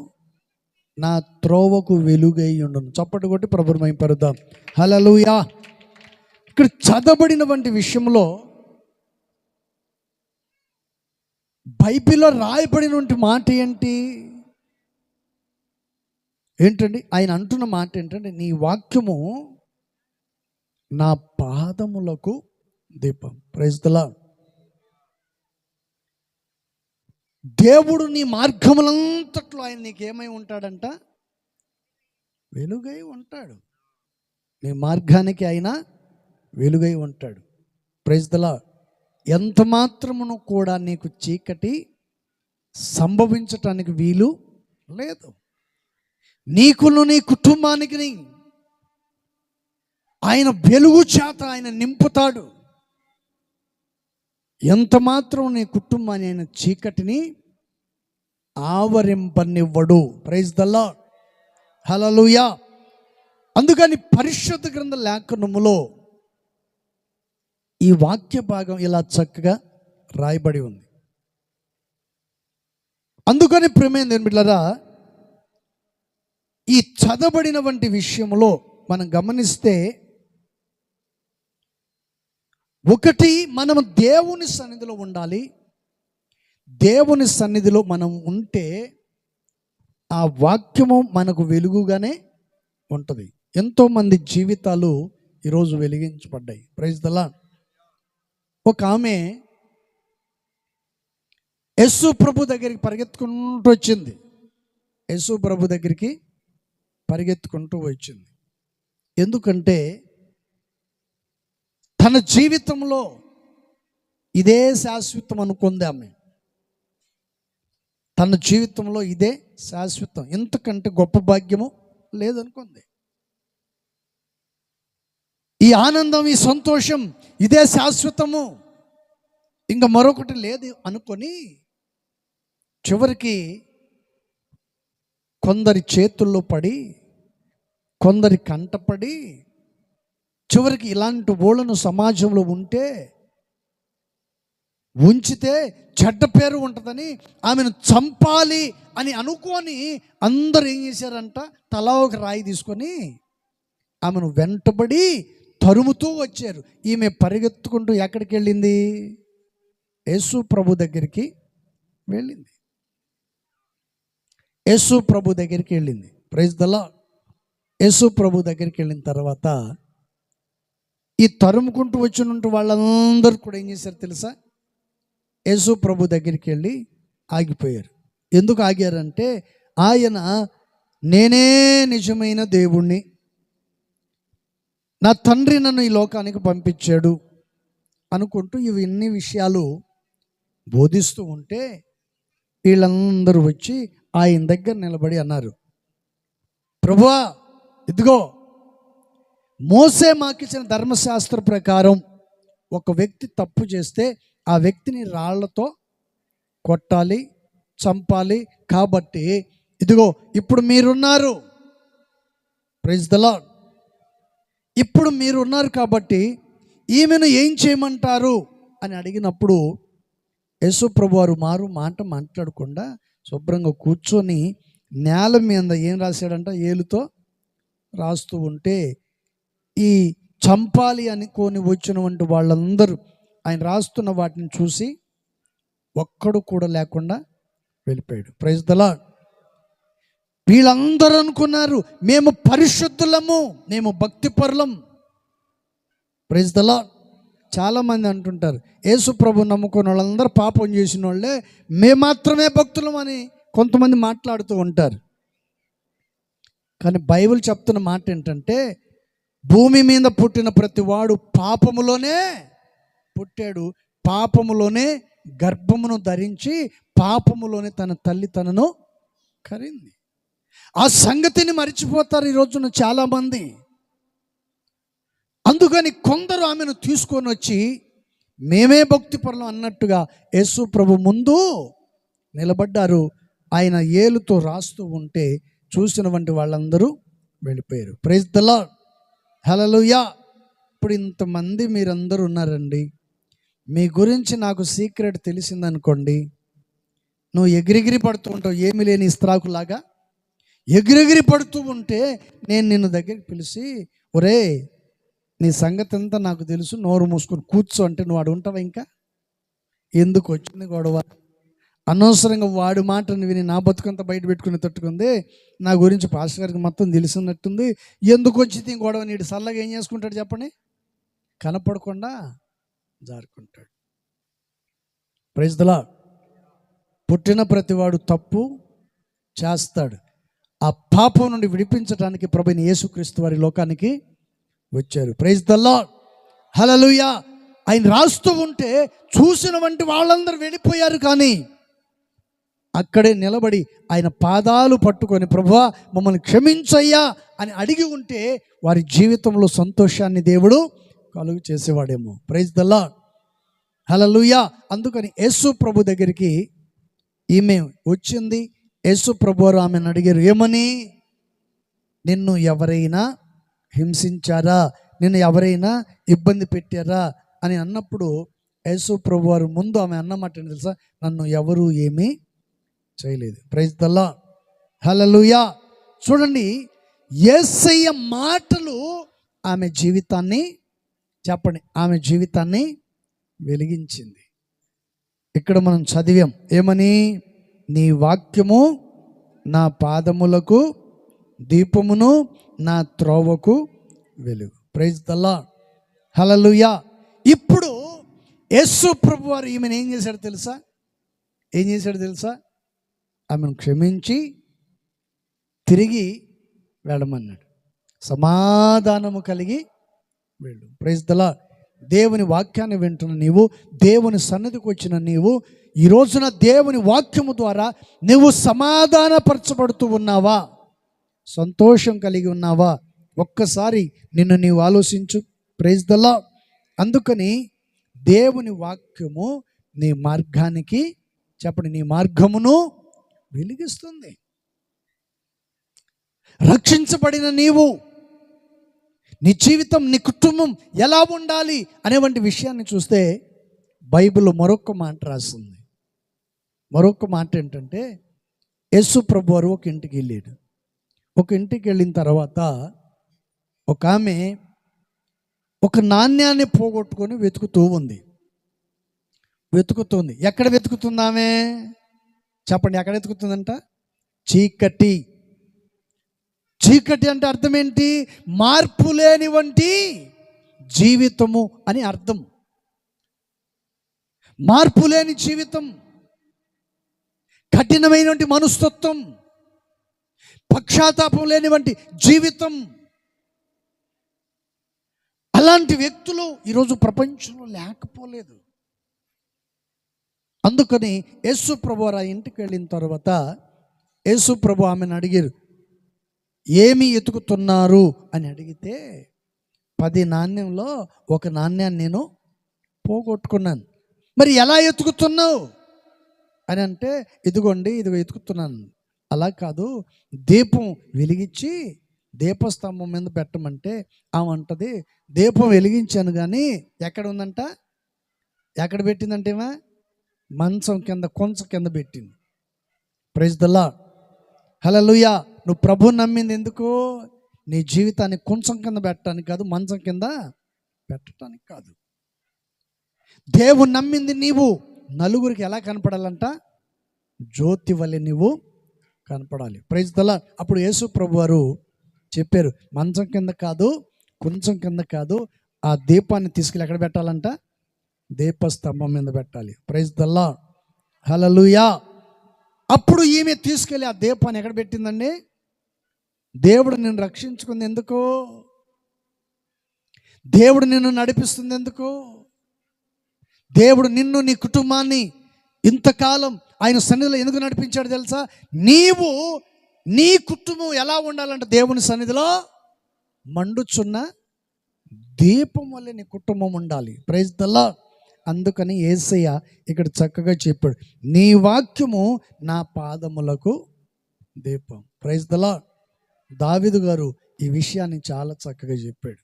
నా త్రోవకు వెలుగై ఉండును. చప్పటి కొట్టి ప్రభువుని మహిమపరుద్దాం. హల్లెలూయా. ఇక్కడ చదవబడినటువంటి విషయంలో బైబిల్లో రాయబడినటువంటి మాట ఏంటండి? ఆయన అంటున్న మాట ఏంటంటే, నీ వాక్యము నా పాదములకు దీపం. Praise the lord. దేవుడు నీ మార్గములంతట్లో ఆయన నీకేమై ఉంటాడంట? వెలుగై ఉంటాడు. నీ మార్గానికి ఆయన వెలుగై ఉంటాడు. Praise the lord. ఎంత మాత్రమును కూడా నీకు చీకటి సంభవించటానికి వీలు లేదు. నీకును నీ కుటుంబానికి ఆయన వెలుగు చేత ఆయన నింపుతాడు. ఎంత మాత్రం నీ కుటుంబాన్ని ఆయన చీకటిని ఆవరింపనివ్వడు. Praise the Lord. హల్లెలూయా. అందుకని పరిశుద్ధ గ్రంథ లేఖనములో ఈ వాక్య భాగం ఇలా చక్కగా రాయబడి ఉంది. అందుకని ప్రియమైన దేవుని బిడ్డలారా, ఈ చదవబడిన వంటి విషయంలో మనం గమనిస్తే, ఒకటి, మనము దేవుని సన్నిధిలో ఉండాలి. దేవుని సన్నిధిలో మనం ఉంటే ఆ వాక్యము మనకు వెలుగుగానే ఉంటుంది. ఎంతోమంది జీవితాలు ఈరోజు వెలిగించబడ్డాయి. Praise the lord. ఒక ఆమె యేసు ప్రభు దగ్గరికి పరిగెత్తుకుంటూ వచ్చింది. యేసు ప్రభు దగ్గరికి పరిగెత్తుకుంటూ వచ్చింది. ఎందుకంటే తన జీవితంలో ఇదే శాశ్వతం అనుకుంది ఆమె. తన జీవితంలో ఇదే శాశ్వతం, ఇంతకంటే గొప్ప భాగ్యము లేదనుకుంది. ఈ ఆనందం, ఈ సంతోషం ఇదే శాశ్వతము, ఇంకా మరొకటి లేదు అనుకొని చివరికి కొందరి చేతుల్లో పడి, కొందరి కంటపడి, చివరికి ఇలాంటి ఓళ్ళను సమాజంలో ఉంచితే చెడ్డ పేరు ఉంటుందని ఆమెను చంపాలి అని అనుకొని అందరూ ఏం చేశారంట, తలా ఒక రాయి తీసుకొని ఆమెను వెంటబడి తరుముతూ వచ్చారు. ఈమె పరిగెత్తుకుంటూ ఎక్కడికి వెళ్ళింది? యేసు ప్రభు దగ్గరికి వెళ్ళింది. యేసు ప్రభు దగ్గరికి వెళ్ళింది. Praise the Lord. యేసు ప్రభు దగ్గరికి వెళ్ళిన తర్వాత ఈ తరుముకుంటూ వచ్చినట్టు వాళ్ళందరూ కూడా ఏం చేశారు తెలుసా? యేసు ప్రభు దగ్గరికి వెళ్ళి ఆగిపోయారు. ఎందుకు ఆగారంటే, ఆయన నేనే నిజమైన దేవుణ్ణి, నా తండ్రి నన్ను ఈ లోకానికి పంపించాడు అనుకుంటూ ఇవన్నీ విషయాలు బోధిస్తూ ఉంటే వీళ్ళందరూ వచ్చి ఆయన దగ్గర నిలబడి అన్నారు, ప్రభువా, ఇదిగో మోసే మాకిచ్చిన ధర్మశాస్త్ర ప్రకారం ఒక వ్యక్తి తప్పు చేస్తే ఆ వ్యక్తిని రాళ్లతో కొట్టాలి, చంపాలి. కాబట్టి ఇదిగో ఇప్పుడు మీరున్నారు. Praise the lord. ఇప్పుడు మీరున్నారు కాబట్టి ఈమెను ఏం చేయమంటారు అని అడిగినప్పుడు యేసు ప్రభు వారు మాట మాట్లాడకుండా శుభ్రంగా కూర్చొని నేల మీద ఏం రాశాడంట, ఏలుతో రాస్తూ ఉంటే ఈ చంపాలి అనుకొని వచ్చినటువంటి వాళ్ళందరూ ఆయన రాస్తున్న వాటిని చూసి ఒక్కడు కూడా లేకుండా వెళ్ళిపోయాడు. Praise the lord. వీళ్ళందరూ అనుకున్నారు మేము పరిశుద్ధులము, మేము భక్తిపరులం. Praise the lord. చాలామంది అంటుంటారు యేసు ప్రభు నమ్ముకున్న వాళ్ళందరూ పాపం చేసిన వాళ్ళే, మేము మాత్రమే భక్తులం అని కొంతమంది మాట్లాడుతూ ఉంటారు. కానీ బైబిల్ చెప్తున్న మాట ఏంటంటే, భూమి మీద పుట్టిన ప్రతి వాడు పాపములోనే పుట్టాడు, పాపములోనే గర్భమును ధరించి, పాపములోనే తన తల్లి తనను కరింది. ఆ సంగతిని మర్చిపోతారు ఈ రోజున చాలామంది. అందుకని కొందరు ఆమెను తీసుకొని వచ్చి మేమే భక్తిపరులం అన్నట్టుగా యేసు ప్రభు ముందు నిలబడ్డారు. ఆయన ఏలుతో రాస్తూ ఉంటే చూసినటువంటి వాళ్ళందరూ వెళ్ళిపోయారు. Praise the lord. హల్లెలూయా. ఇప్పుడు ఇంతమంది మీరందరూ ఉన్నారండి, మీ గురించి నాకు సీక్రెట్ తెలిసిందనుకోండి, నువ్వు ఎగిరెగిరి పడుతూ ఉంటావు, ఏమి లేని ఇస్త్రాకులాగా ఎగిరెగిరి పడుతూ ఉంటే నేను నిన్ను దగ్గరికి పిలిచి, ఒరే నీ సంగతి అంతా నాకు తెలుసు, నోరు మూసుకొని కూర్చో అంటే నువ్వు వాడు ఉంటావా? ఇంకా ఎందుకు వచ్చింది గొడవ? అనవసరంగా వాడి మాటను విని నా బతుకంతా బయట పెట్టుకుని తట్టుకుంది. నా గురించి పాస్టర్ గారికి మొత్తం తెలిసినట్టుంది, ఎందుకు వచ్చింది గొడవ? నీడు సల్లగా ఏం చేసుకుంటాడు చెప్పండి? కనపడకుండా జారుకుంటాడు. Praise the lord. పుట్టిన ప్రతివాడు తప్పు చేస్తాడు. ఆ పాపం నుండి విడిపించడానికి ప్రభువైన యేసుక్రీస్తు వారి లోకానికి వచ్చారు. Praise the lord. హల్లెలూయా. ఆయన రాస్తూ ఉంటే చూసిన వంటి వాళ్ళందరూ వెళ్ళిపోయారు, కానీ అక్కడే నిలబడి ఆయన పాదాలు పట్టుకొని ప్రభువా మమ్మల్ని క్షమించయ్యా అని అడిగి ఉంటే వారి జీవితంలో సంతోషాన్ని దేవుడు కలుగు చేసేవాడేమో. Praise the lord. హల్లెలూయా. అందుకని యేసు ప్రభు దగ్గరికి ఈమె వచ్చింది. యేసు ప్రభు వారు ఆమెను అడిగారు, ఏమని? నిన్ను ఎవరైనా హింసించారా, నిన్ను ఎవరైనా ఇబ్బంది పెట్టారా అని అన్నప్పుడు యేసు ప్రభు వారు ముందు ఆమె అన్నమాట ఏంటి తెలుసా? నన్ను ఎవరు ఏమీ చేయలేదు. Praise the lord. హల్లెలూయా. చూడండి, యేసయ్య మాటలు ఆమె జీవితాన్ని, చెప్పండి, ఆమె జీవితాన్ని వెలిగించింది. ఇక్కడ మనం చదివాం ఏమని? నీ వాక్యము నా పాదములకు దీపమును, నా త్రోవకు వెలుగు. Praise the lord. హల్లెలూయా. ఇప్పుడు యేసు ప్రభు వారు ఈమెను ఏం చేశాడు తెలుసా? ఆమెను క్షమించి తిరిగి వెళ్ళమన్నాడు. సమాధానము కలిగి వెళ్ళు. Praise the lord. దేవుని వాక్యాన్ని వింటున్న నీవు, దేవుని సన్నిధికి వచ్చిన నీవు, ఈ రోజున దేవుని వాక్యము ద్వారా నువ్వు సమాధానపరచబడుతూ ఉన్నావా? సంతోషం కలిగి ఉన్నావా? ఒక్కసారి నిన్ను నీవు ఆలోచించు. Praise the lord. అందుకని దేవుని వాక్యము నీ మార్గానికి చెప్పండి, నీ మార్గమును వెలిగిస్తుంది. రక్షించబడిన నీవు, నీ జీవితం, నీ కుటుంబం ఎలా ఉండాలి అనేటువంటి విషయాన్ని చూస్తే బైబిల్లో మరొక మాట రాస్తుంది. మరొక మాట ఏంటంటే, యేసు ప్రభు వారు ఒక ఇంటికి వెళ్ళాడు. ఒక ఇంటికి వెళ్ళిన తర్వాత ఒక ఆమె ఒక నాణ్యాన్ని పోగొట్టుకొని వెతుకుతుంది. ఎక్కడ వెతుకుతుంది ఆమె? చెప్పండి, ఎక్కడ వెతుకుతుందంట? చీకటి అంటే అర్థం ఏంటి? మార్పు లేని వంటి జీవితము అని అర్థం. మార్పు లేని జీవితం, కఠినమైనటువంటి మనస్తత్వం, పక్షాతాపం లేనివంటి జీవితం. అలాంటి వ్యక్తులు ఈరోజు ప్రపంచంలో లేకపోలేదు. అందుకని యేసు ప్రభు ఆ ఇంటికి వెళ్ళిన తర్వాత యేసు ప్రభు ఆమెను అడిగారు, ఏమి ఎతుకుతున్నారు అని అడిగితే, 10 నాణ్యంలో ఒక నాణ్యాన్ని నేను పోగొట్టుకున్నాను. మరి ఎలా ఎతుకుతున్నావు అని అంటే, ఇదిగో ఎతుకుతున్నాను. అలా కాదు, దీపం వెలిగించి దీపస్తంభం మీద పెట్టమంటే ఆమె అంటది, దీపం వెలిగించాను కానీ ఎక్కడ ఉందంట? ఎక్కడ పెట్టిందంటే మంచం కింద, కొంచెం కింద పెట్టింది. Praise the lord. హల్లెలూయా. నువ్వు ప్రభువు నమ్మింది ఎందుకు? నీ జీవితాన్ని కొంచెం కింద పెట్టడానికి కాదు, మంచం కింద పెట్టడానికి కాదు. దేవుని నమ్మింది నీవు నలుగురికి ఎలా కనపడాలంట? జ్యోతి వలె నీవు కనపడాలి. Praise the lord. అప్పుడు యేసు ప్రభు వారు చెప్పారు, మంచం కింద కాదు, కొంచెం కింద కాదు, ఆ దీపాన్ని తీసుకెళ్ళి ఎక్కడ పెట్టాలంట? దీపస్తంభం మీద పెట్టాలి. Praise the lord. హల్లెలూయా. అప్పుడు ఈమె తీసుకెళ్ళి ఆ దీపాన్ని ఎక్కడ పెట్టిందండి? దేవుడు నిన్ను రక్షించుకుంది ఎందుకు? దేవుడు నిన్ను నడిపిస్తుంది ఎందుకు? దేవుడు నిన్ను, నీ కుటుంబాన్ని ఇంతకాలం ఆయన సన్నిధిలో ఎందుకు నడిపించాడు తెలుసా? నీవు, నీ కుటుంబం ఎలా ఉండాలంటే దేవుని సన్నిధిలో మండుచున్న దీపం వల్లే నీ కుటుంబం ఉండాలి. Praise the lord. అందుకని యేసయ్య ఇక్కడ చక్కగా చెప్పాడు, నీ వాక్యము నా పాదములకు దీపం. Praise the lord. దావీదు గారు ఈ విషయాన్ని చాలా చక్కగా చెప్పాడు.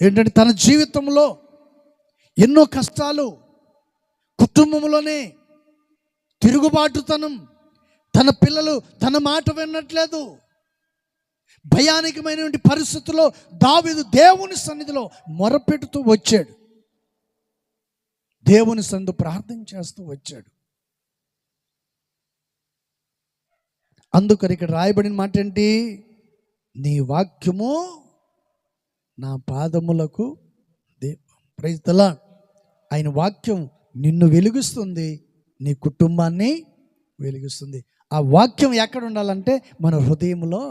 ఏంటంటే తన జీవితంలో ఎన్నో కష్టాలు, కుటుంబంలోనే తిరుగుబాటుతనం, తన పిల్లలు తన మాట వినట్లేదు, భయానకమైనటువంటి పరిస్థితుల్లో దావీదు దేవుని సన్నిధిలో మొరపెడుతూ వచ్చాడు. దేవుని సన్నిధిలో ప్రార్థన చేస్తూ వచ్చాడు. అందుకని ఇక్కడ రాయబడిన మాట ఏంటి? నీ వాక్యము నా పాదములకు దీపం. Praise the lord. ఆయన వాక్యం నిన్ను వెలిగిస్తుంది, నీ కుటుంబాన్ని వెలిగిస్తుంది. ఆ వాక్యం ఎక్కడ ఉండాలంటే మన హృదయంలో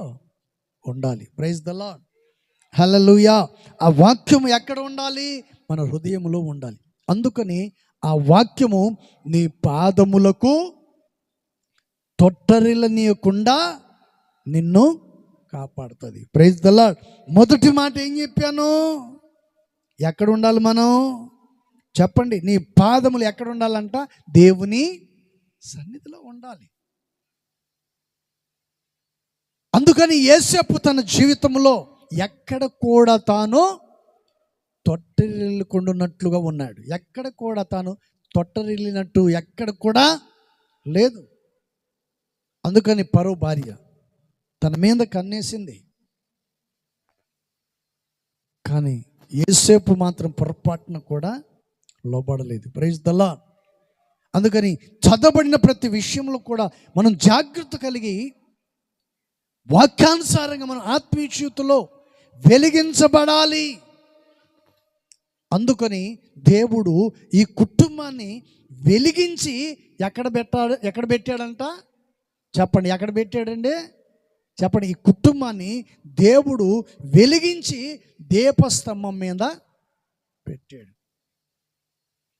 ఉండాలి. Praise the lord. హల్లెలూయా. ఆ వాక్యం ఎక్కడ ఉండాలి? మన హృదయంలో ఉండాలి. అందుకని ఆ వాక్యము నీ పాదములకు తొట్టరిల్లనీయకుండా నిన్ను కాపాడుతుంది. Praise the lord. మొదటి మాట ఏం చెప్పాను? ఎక్కడ ఉండాలి మనం? చెప్పండి. నీ పాదములు ఎక్కడ ఉండాలంట? దేవుని సన్నిధిలో ఉండాలి. అందుకని యేసేపు తన జీవితంలో ఎక్కడ కూడా తాను తొట్టరిల్లుకుంటున్నట్లుగా ఉన్నాడు. ఎక్కడ కూడా తాను తొట్టరిల్లినట్టు ఎక్కడ కూడా లేదు. అందుకని ఫరో భార్య తన మీద కన్నేసింది, కానీ యేసేపు మాత్రం పొరపాటున కూడా లోబడలేదు. Praise the lord. అందుకని చదవబడిన ప్రతి విషయంలో కూడా మనం జాగ్రత్త కలిగి వాక్యానుసారంగా మనం ఆత్మీయ జీవితంలో వెలిగించబడాలి. అందుకని దేవుడు ఈ కుటుంబాన్ని వెలిగించి ఎక్కడ పెట్టాడంట? చెప్పండి, ఎక్కడ పెట్టాడండి? చెప్పండి. ఈ కుటుంబాన్ని దేవుడు వెలిగించి దీపస్తంభం మీద పెట్టాడు.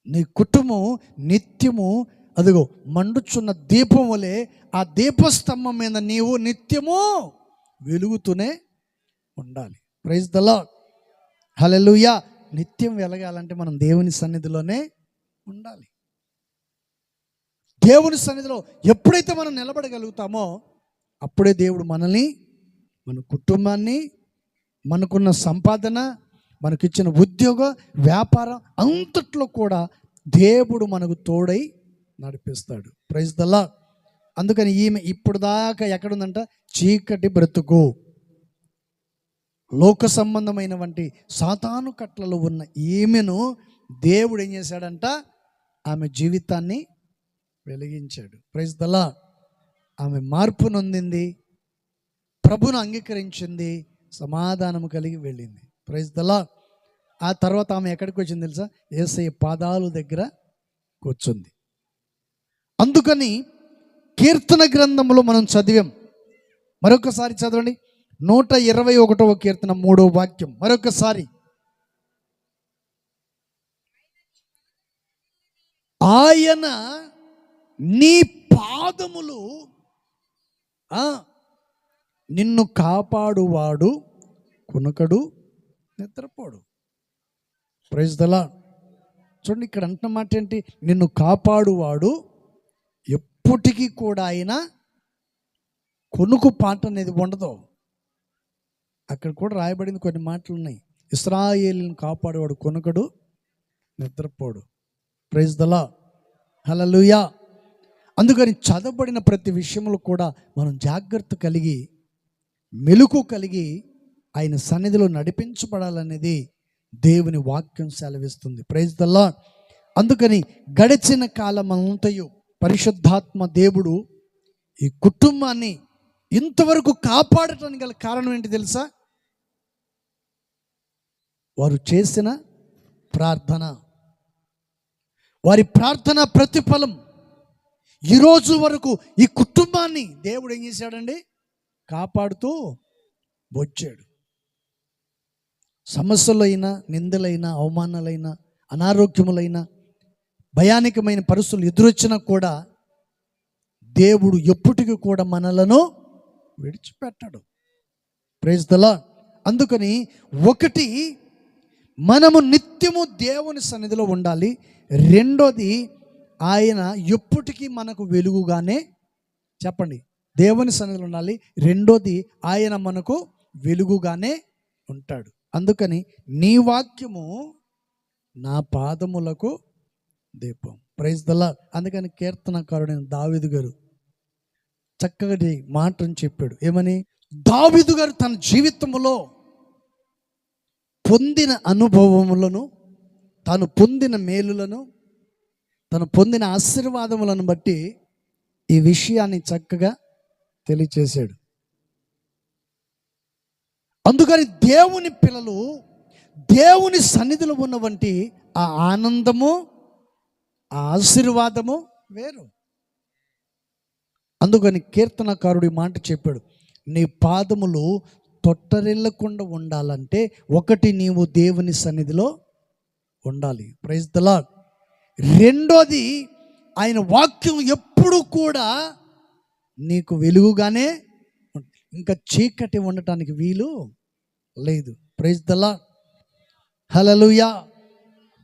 నీ కుటుంబం నిత్యము అదిగో మండుచున్న దీపం వలె ఆ దీపస్తంభం మీద నీవు నిత్యము వెలుగుతూనే ఉండాలి. Praise the lord. హల్లెలూయా. నిత్యం వెలగాలంటే మనం దేవుని సన్నిధిలోనే ఉండాలి. దేవుని సన్నిధిలో ఎప్పుడైతే మనం నిలబడగలుగుతామో అప్పుడే దేవుడు మనల్ని, మన కుటుంబాన్ని, మనకున్న సంపాదన, మనకిచ్చిన ఉద్యోగ వ్యాపారం అంతట్లో కూడా దేవుడు మనకు తోడై నడిపిస్తాడు. Praise the lord. అందుకని ఈమె ఇప్పుడు దాకా ఎక్కడుందంట? చీకటి బ్రతుకు, లోక సంబంధమైన వంటి సాతాను కట్లలో ఉన్న ఈమెను దేవుడు ఏం చేశాడంట? ఆమె జీవితాన్ని వెలిగించాడు. Praise the lord. ఆమె మార్పు నొందింది, ప్రభును అంగీకరించింది, సమాధానము కలిగి వెళ్ళింది. Praise the lord. ఆ తర్వాత ఆమె ఎక్కడికి వచ్చింది తెలుసా? యేసయ్య పాదాల దగ్గర కూర్చుంది. అందుకని కీర్తన గ్రంథంలో మనం చదివాం. మరొకసారి చదవండి. 121వ కీర్తన 3వ వాక్యం. మరొకసారి. ఆయన నీ పాదములు నిన్ను కాపాడువాడు, కునకడు, నిద్రపోడు. Praise the Lord. చూడండి, ఇక్కడ అంటున్న మాట ఏంటి? నిన్ను కాపాడువాడు, ఎప్పటికీ కూడా ఆయన కొనుకు పాట అనేది ఉండదు. అక్కడ కూడా రాయబడింది కొన్ని మాటలు ఉన్నాయి. ఇశ్రాయేలును కాపాడువాడు కొనుకడు, నిద్రపోడు. Praise the lord. హల్లెలూయా. అందుకని చదవబడిన ప్రతి విషయంలో కూడా మనం జాగ్రత్త కలిగి, మెలుకు కలిగి ఆయన సన్నిధిలో నడిపించబడాలనేది దేవుని వాక్యం సెలవిస్తుంది. Praise the lord. అందుకని గడిచిన కాలం అంతయు పరిశుద్ధాత్మ దేవుడు ఈ కుటుంబాన్ని ఇంతవరకు కాపాడటానికి గల కారణం ఏంటి తెలుసా? వారు చేసిన ప్రార్థన, వారి ప్రార్థన ప్రతిఫలం ఈరోజు వరకు ఈ కుటుంబాన్ని దేవుడు ఏం చేశాడండి? కాపాడుతూ వచ్చాడు. సమస్యలైనా, నిందలైనా, అవమానాలైనా, అనారోగ్యములైనా, భయానకమైన పరిస్థితులు ఎదురొచ్చినా కూడా దేవుడు ఎప్పటికీ కూడా మనలను విడిచిపెట్టాడు. Praise the lord. అందుకని ఒకటి, మనము నిత్యము దేవుని సన్నిధిలో ఉండాలి. రెండోది, ఆయన ఎప్పటికీ మనకు వెలుగుగానే, చెప్పండి, దేవుని సన్నిధిలో ఉండాలి. రెండోది, ఆయన మనకు వెలుగుగానే ఉంటాడు. అందుకని నీ వాక్యము నా పాదములకు దీపం. Praise the lord. అందుకని కీర్తనకారుడైన దావీదు గారు చక్కటి మాటను చెప్పాడు. ఏమని? దావీదు గారు తన జీవితంలో పొందిన అనుభవములను, తాను పొందిన మేలులను, తను పొందిన ఆశీర్వాదములను బట్టి ఈ విషయాన్ని చక్కగా తెలియచేశాడు. అందుకని దేవుని పిల్లలు దేవుని సన్నిధిలో ఉన్నవంటి ఆ ఆనందము, ఆ ఆశీర్వాదము వేరు. అందుకని కీర్తనకారుడి మాట చెప్పాడు, నీ పాదములు తొట్టరిల్లకుండా ఉండాలంటే ఒకటి, నీవు దేవుని సన్నిధిలో ఉండాలి. Praise the lord. రెండోది, ఆయన వాక్యం ఎప్పుడు కూడా నీకు వెలుగుగానే, ఇంకా చీకటి ఉండటానికి వీలు లేదు. Praise the lord. హల్లెలూయా.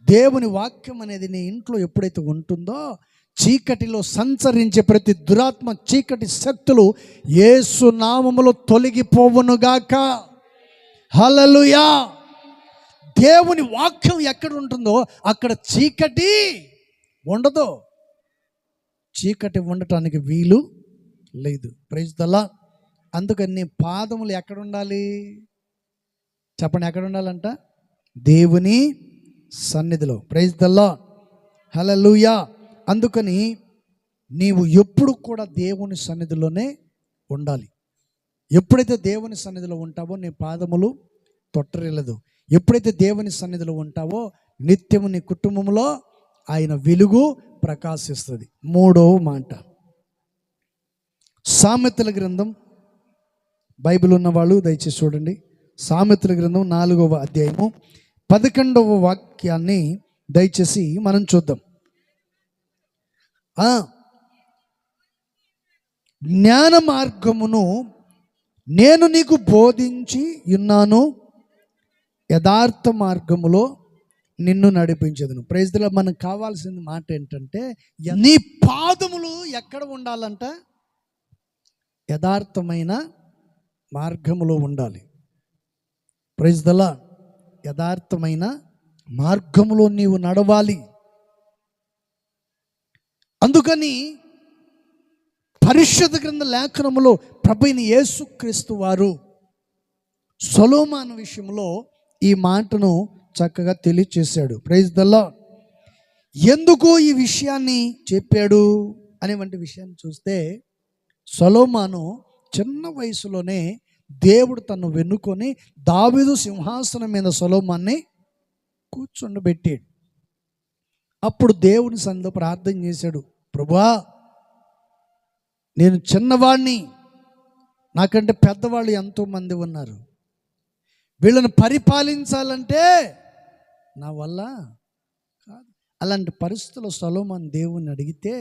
దేవుని వాక్యం అనేది నీ ఇంట్లో ఎప్పుడైతే ఉంటుందో చీకటిలో సంచరించే ప్రతి దురాత్మ, చీకటి శక్తులు యేసు నామములో తొలగిపోవునుగాక. హల్లెలూయా. దేవుని వాక్యం ఎక్కడ ఉంటుందో అక్కడ చీకటి ఉండదు. చీకటి ఉండటానికి వీలు లేదు. Praise the lord. అందుకని నీ పాదములు ఎక్కడ ఉండాలి? చెప్పండి, ఎక్కడ ఉండాలంట? దేవుని సన్నిధిలో. Praise the lord. హల్లెలూయా. అందుకని నీవు ఎప్పుడు కూడా దేవుని సన్నిధిలోనే ఉండాలి. ఎప్పుడైతే దేవుని సన్నిధిలో ఉంటావో నీ పాదములు తొట్టరిల్లదు. ఎప్పుడైతే దేవుని సన్నిధిలో ఉంటావో నిత్యము నీ కుటుంబంలో ఆయన వెలుగు ప్రకాశిస్తుంది. మూడవ మాట, సామెతల గ్రంథం, బైబిల్ ఉన్నవాళ్ళు దయచేసి చూడండి. సామెతల గ్రంథం 4వ అధ్యాయము 11వ వాక్యాన్ని దయచేసి మనం చూద్దాం. జ్ఞాన మార్గమును నేను నీకు బోధించి ఉన్నాను, యథార్థ మార్గములో నిన్ను నడిపించదును. Praise the lord. మనకు కావాల్సిన మాట ఏంటంటే, నీ పాదములు ఎక్కడ ఉండాలంట? యథార్థమైన మార్గములో ఉండాలి. Praise the lord. యథార్థమైన మార్గములో నీవు నడవాలి. అందుకని పరిశుద్ధ గ్రంథ లేఖనములో ప్రభువైన యేసుక్రీస్తు వారు సొలొమోను విషయంలో ఈ మాటను చక్కగా తెలియచేశాడు. Praise the lord. ఎందుకు ఈ విషయాన్ని చెప్పాడు అనేటువంటి విషయాన్ని చూస్తే, సొలొమోను చిన్న వయసులోనే దేవుడు తను వెన్నుకొని దావీదు సింహాసనం మీద సొలొమోన్ని కూర్చుండబెట్టాడు. అప్పుడు దేవుని సన్నిధిలో ప్రార్థన చేశాడు, ప్రభువా, నేను చిన్నవాడిని, నాకంటే పెద్దవాళ్ళు ఎంతోమంది ఉన్నారు, వీళ్ళని పరిపాలించాలంటే నా వల్ల కాదు. అలాంటి పరిస్థితుల్లో సొలొమోను దేవుని అడిగితే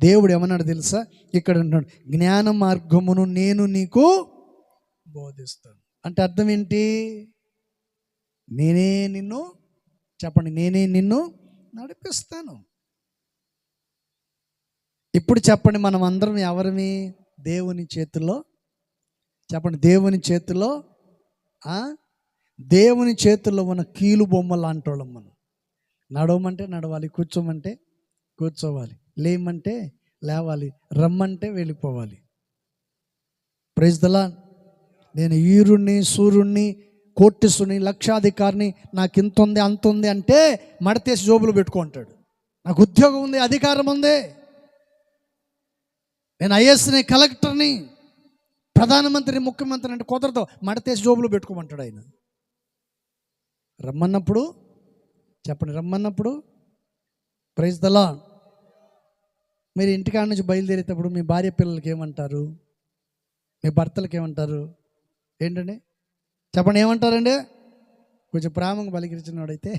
దేవుడు ఏమన్నాడు తెలుసా? ఇక్కడ అంటున్నాడు, జ్ఞాన మార్గమును నేను నీకు బోధిస్తాను. అంటే అర్థం ఏంటి? నేనే నిన్ను, చెప్పండి, నేనే నిన్ను నడిపిస్తాను. ఇప్పుడు చెప్పండి, మనం అందరం ఎవరిమి? దేవుని చేతుల్లో. చెప్పండి, దేవుని చేతుల్లో. దేవుని చేతుల్లో ఉన్న కీలు బొమ్మ లాంటి వాళ్ళం మనం. నడవమంటే నడవాలి, కూర్చోమంటే కూర్చోవాలి, లేమంటే లేవాలి, రమ్మంటే వెళ్ళిపోవాలి. Praise the lord. నేను ఈరుణ్ణి, సూర్యుణ్ణి, కోటిసుని, లక్షాధికారిని, నాకు ఇంత ఉంది అంత ఉంది అంటే మడతేసి జోబులు పెట్టుకుంటాడు. నాకు ఉద్యోగం ఉంది, అధికారం ఉంది, నేను ఐఏఎస్ని, కలెక్టర్ని, ప్రధానమంత్రిని, ముఖ్యమంత్రిని అంటే కుదరదు, మడతేసి జోబులు పెట్టుకోమంటాడు ఆయన. రమ్మన్నప్పుడు చెప్పండి, రమ్మన్నప్పుడు. Praise the lord. మీరు ఇంటికాడ నుంచి బయలుదేరేటప్పుడు మీ భార్య పిల్లలకి ఏమంటారు? మీ భర్తలకి ఏమంటారు? ఏంటండి చెప్పండి, ఏమంటారండి? కొంచెం ప్రేమగా పలికిరిచిన వాడైతే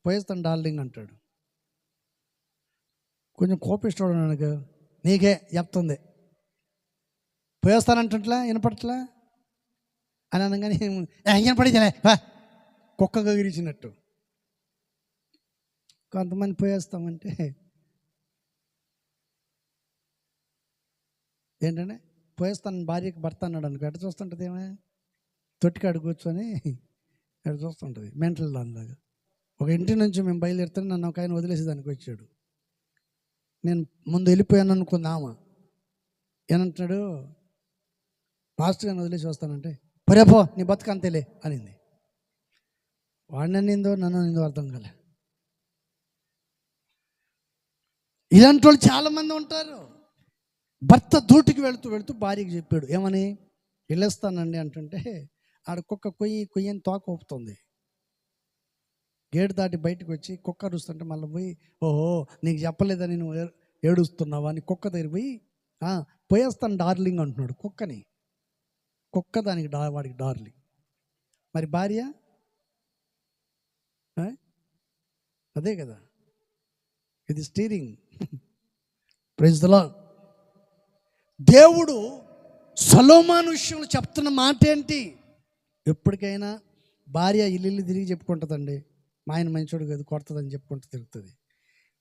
పోయేస్తాను డార్లింగ్ అంటాడు. కొంచెం కోపిస్తాడు, నాకు నీకే చెప్తుంది, పోయేస్తానంటట్లా, వినపడట్లా అని అనగానే వినపడితేనే కుక్క గగిరిచినట్టు. కొంతమంది పోయేస్తామంటే ఏంటంటే, పోయేస్తాను భార్యకి భర్త అన్నాడు అనుకో, ఎట్ట చూస్తుంటుంది, ఏమే తొట్టికాడు కూర్చొని ఎట్ట చూస్తుంటుంది మెంటల్ దానిలాగా. ఒక ఇంటి నుంచి మేము బయలుదేరుతాను, నన్ను ఒక ఆయన వదిలేసి దానికి వచ్చాడు. నేను ముందు వెళ్ళిపోయాను అనుకుందామా, ఏమంటున్నాడు, పాస్టర్ గారిని వదిలేసి వస్తానంటే, పరేపో నీ బతుకు అంతేలే అనింది. వాడిని నిందో నన్ను నిందో అర్థం కాలే. ఇలాంటి వాళ్ళు చాలామంది ఉంటారు. భర్త డ్యూటీకి వెళుతూ వెళుతూ భార్యకి చెప్పాడు, ఏమని, వెళ్ళేస్తానండి అంటుంటే ఆడ కుక్క కొయ్యి అని తోక ఊపుతుంది. గేటు దాటి బయటకు వచ్చి కుక్క అరుస్తుంటే మళ్ళీ పోయి, ఓహో నీకు చెప్పలేదని నువ్వు ఏడుస్తున్నావా అని కుక్క దగ్గర పోయి, పోయేస్తాను డార్లింగ్ అంటున్నాడు కుక్కని. కుక్క దానికి వాడికి డార్లింగ్. మరి భార్య అదే కదా, ఇది స్టీరింగ్. Praise the lord. దేవుడు సొలొమోను విషయంలో చెప్తున్న మాట ఏంటి? ఎప్పటికైనా భార్య ఇల్లు తిరిగి చెప్పుకుంటుందండి, మా ఆయన మంచోడు కాదు, కొడుతుందని చెప్పుకుంటూ తిరుగుతుంది.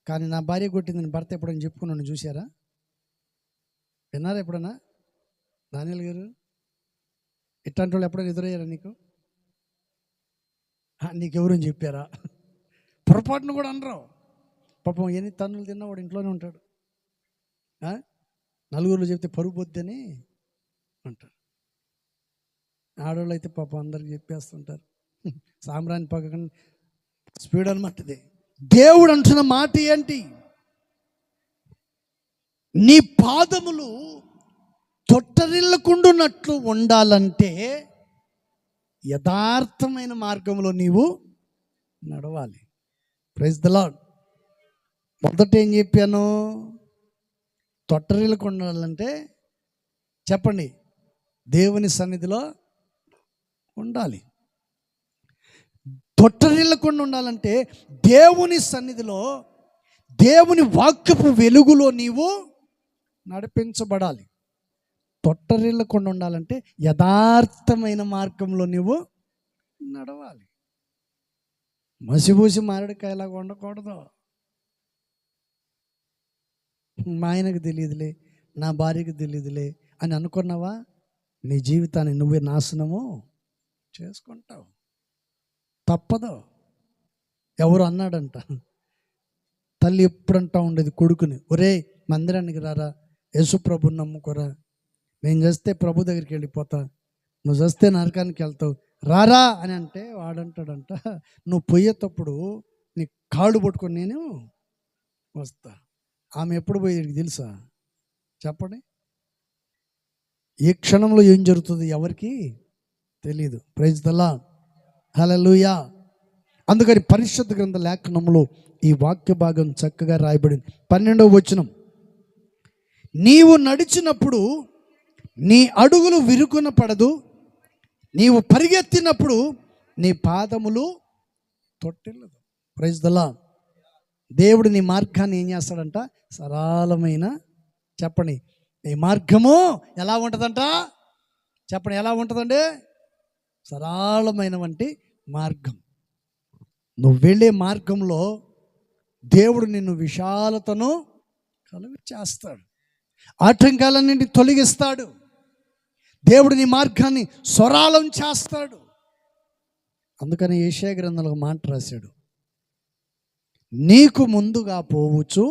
కానీ నా భార్య కొట్టిందని భర్త ఎప్పుడైనా చెప్పుకున్నాను చూసారా? విన్నారా ఎప్పుడన్నా? దానియల్ గారు, ఇట్లాంటి వాళ్ళు ఎప్పుడైనా ఎదురయ్యారా నీకు? నీకెవరని చెప్పారా? పొరపాటును కూడా అనరు. పాపం ఎన్ని తన్నులు తిన్నా వాడు ఇంట్లోనే ఉంటాడు. నలుగురిలో చెప్తే పరుగు పొద్దని అంటారు. ఆడవాళ్ళు అయితే పాపం అందరికి చెప్పేస్తుంటారు. సామ్రాణి పక్కన స్పీడ్ అనమాటది. దేవుడు అంటున్న మాట ఏంటి? నీ పాదములు తొట్టరిల్లకుండునట్లు ఉండాలంటే యథార్థమైన మార్గంలో నీవు నడవాలి. Praise the lord. మొదట ఏం చెప్పాను? తొట్టరిల్లకు ఉండాలంటే చెప్పండి, దేవుని సన్నిధిలో ఉండాలి. తొట్టరిల్లకుండా ఉండాలంటే దేవుని సన్నిధిలో, దేవుని వాక్యపు వెలుగులో నీవు నడిపించబడాలి. తొట్టరిల్లకుండా ఉండాలంటే యథార్థమైన మార్గంలో నీవు నడవాలి. మసిబూసి మామిడికాయలాగా ఉండకూడదు. మా ఆయనకు తెలియదులే, నా భార్యకు తెలియదులే అని అనుకున్నావా, నీ జీవితాన్ని నువ్వే నాశనము చేసుకుంటావు. తప్పదు. ఎవరు అన్నాడంట, తల్లి ఎప్పుడంటా ఉండేది కొడుకుని, ఒరే మందిరానికి రారా, యేసు ప్రభుని నమ్ముకోరా, నేను చేస్తే ప్రభు దగ్గరికి వెళ్ళిపోతా, నువ్వు చేస్తే నరకానికి వెళ్తావు, రారా అని అంటే వాడంటాడంట, నువ్వు పోయేటప్పుడు నీ కాళ్ళు పట్టుకొని నేను వస్తా. ఆమె ఎప్పుడు పోయేది తెలుసా? చెప్పండి. ఏ క్షణంలో ఏం జరుగుతుంది ఎవరికి తెలియదు. Praise the lord. హల్లెలూయా. అందుకని పరిశుద్ధ గ్రంథ లేఖనంలో ఈ వాక్య భాగం చక్కగా రాయబడింది. 12వ వచనం, నీవు నడిచినప్పుడు నీ అడుగులు విరుకున పడదు, నీవు పరిగెత్తినప్పుడు నీ పాదములు తొట్టిల్లదు. Praise the lord. దేవుడు నీ మార్గాన్ని ఏం చేస్తాడంట? సరళమైన, చెప్పండి, నీ మార్గము ఎలా ఉంటుందంట? చెప్పండి, ఎలా ఉంటుందండి? సరళమైన వంటి మార్గం. నువ్వు వెళ్ళే మార్గంలో దేవుడు నిన్ను విశాలతను కలుగు చేస్తాడు, ఆటంకాలన్నింటినీ తొలగిస్తాడు. దేవుడు నీ మార్గాన్ని సరళం చేస్తాడు. అందుకని యెషయా గ్రంథంలో ఒక మాట రాశాడు, నీకు ముందుగా పోవచ్చు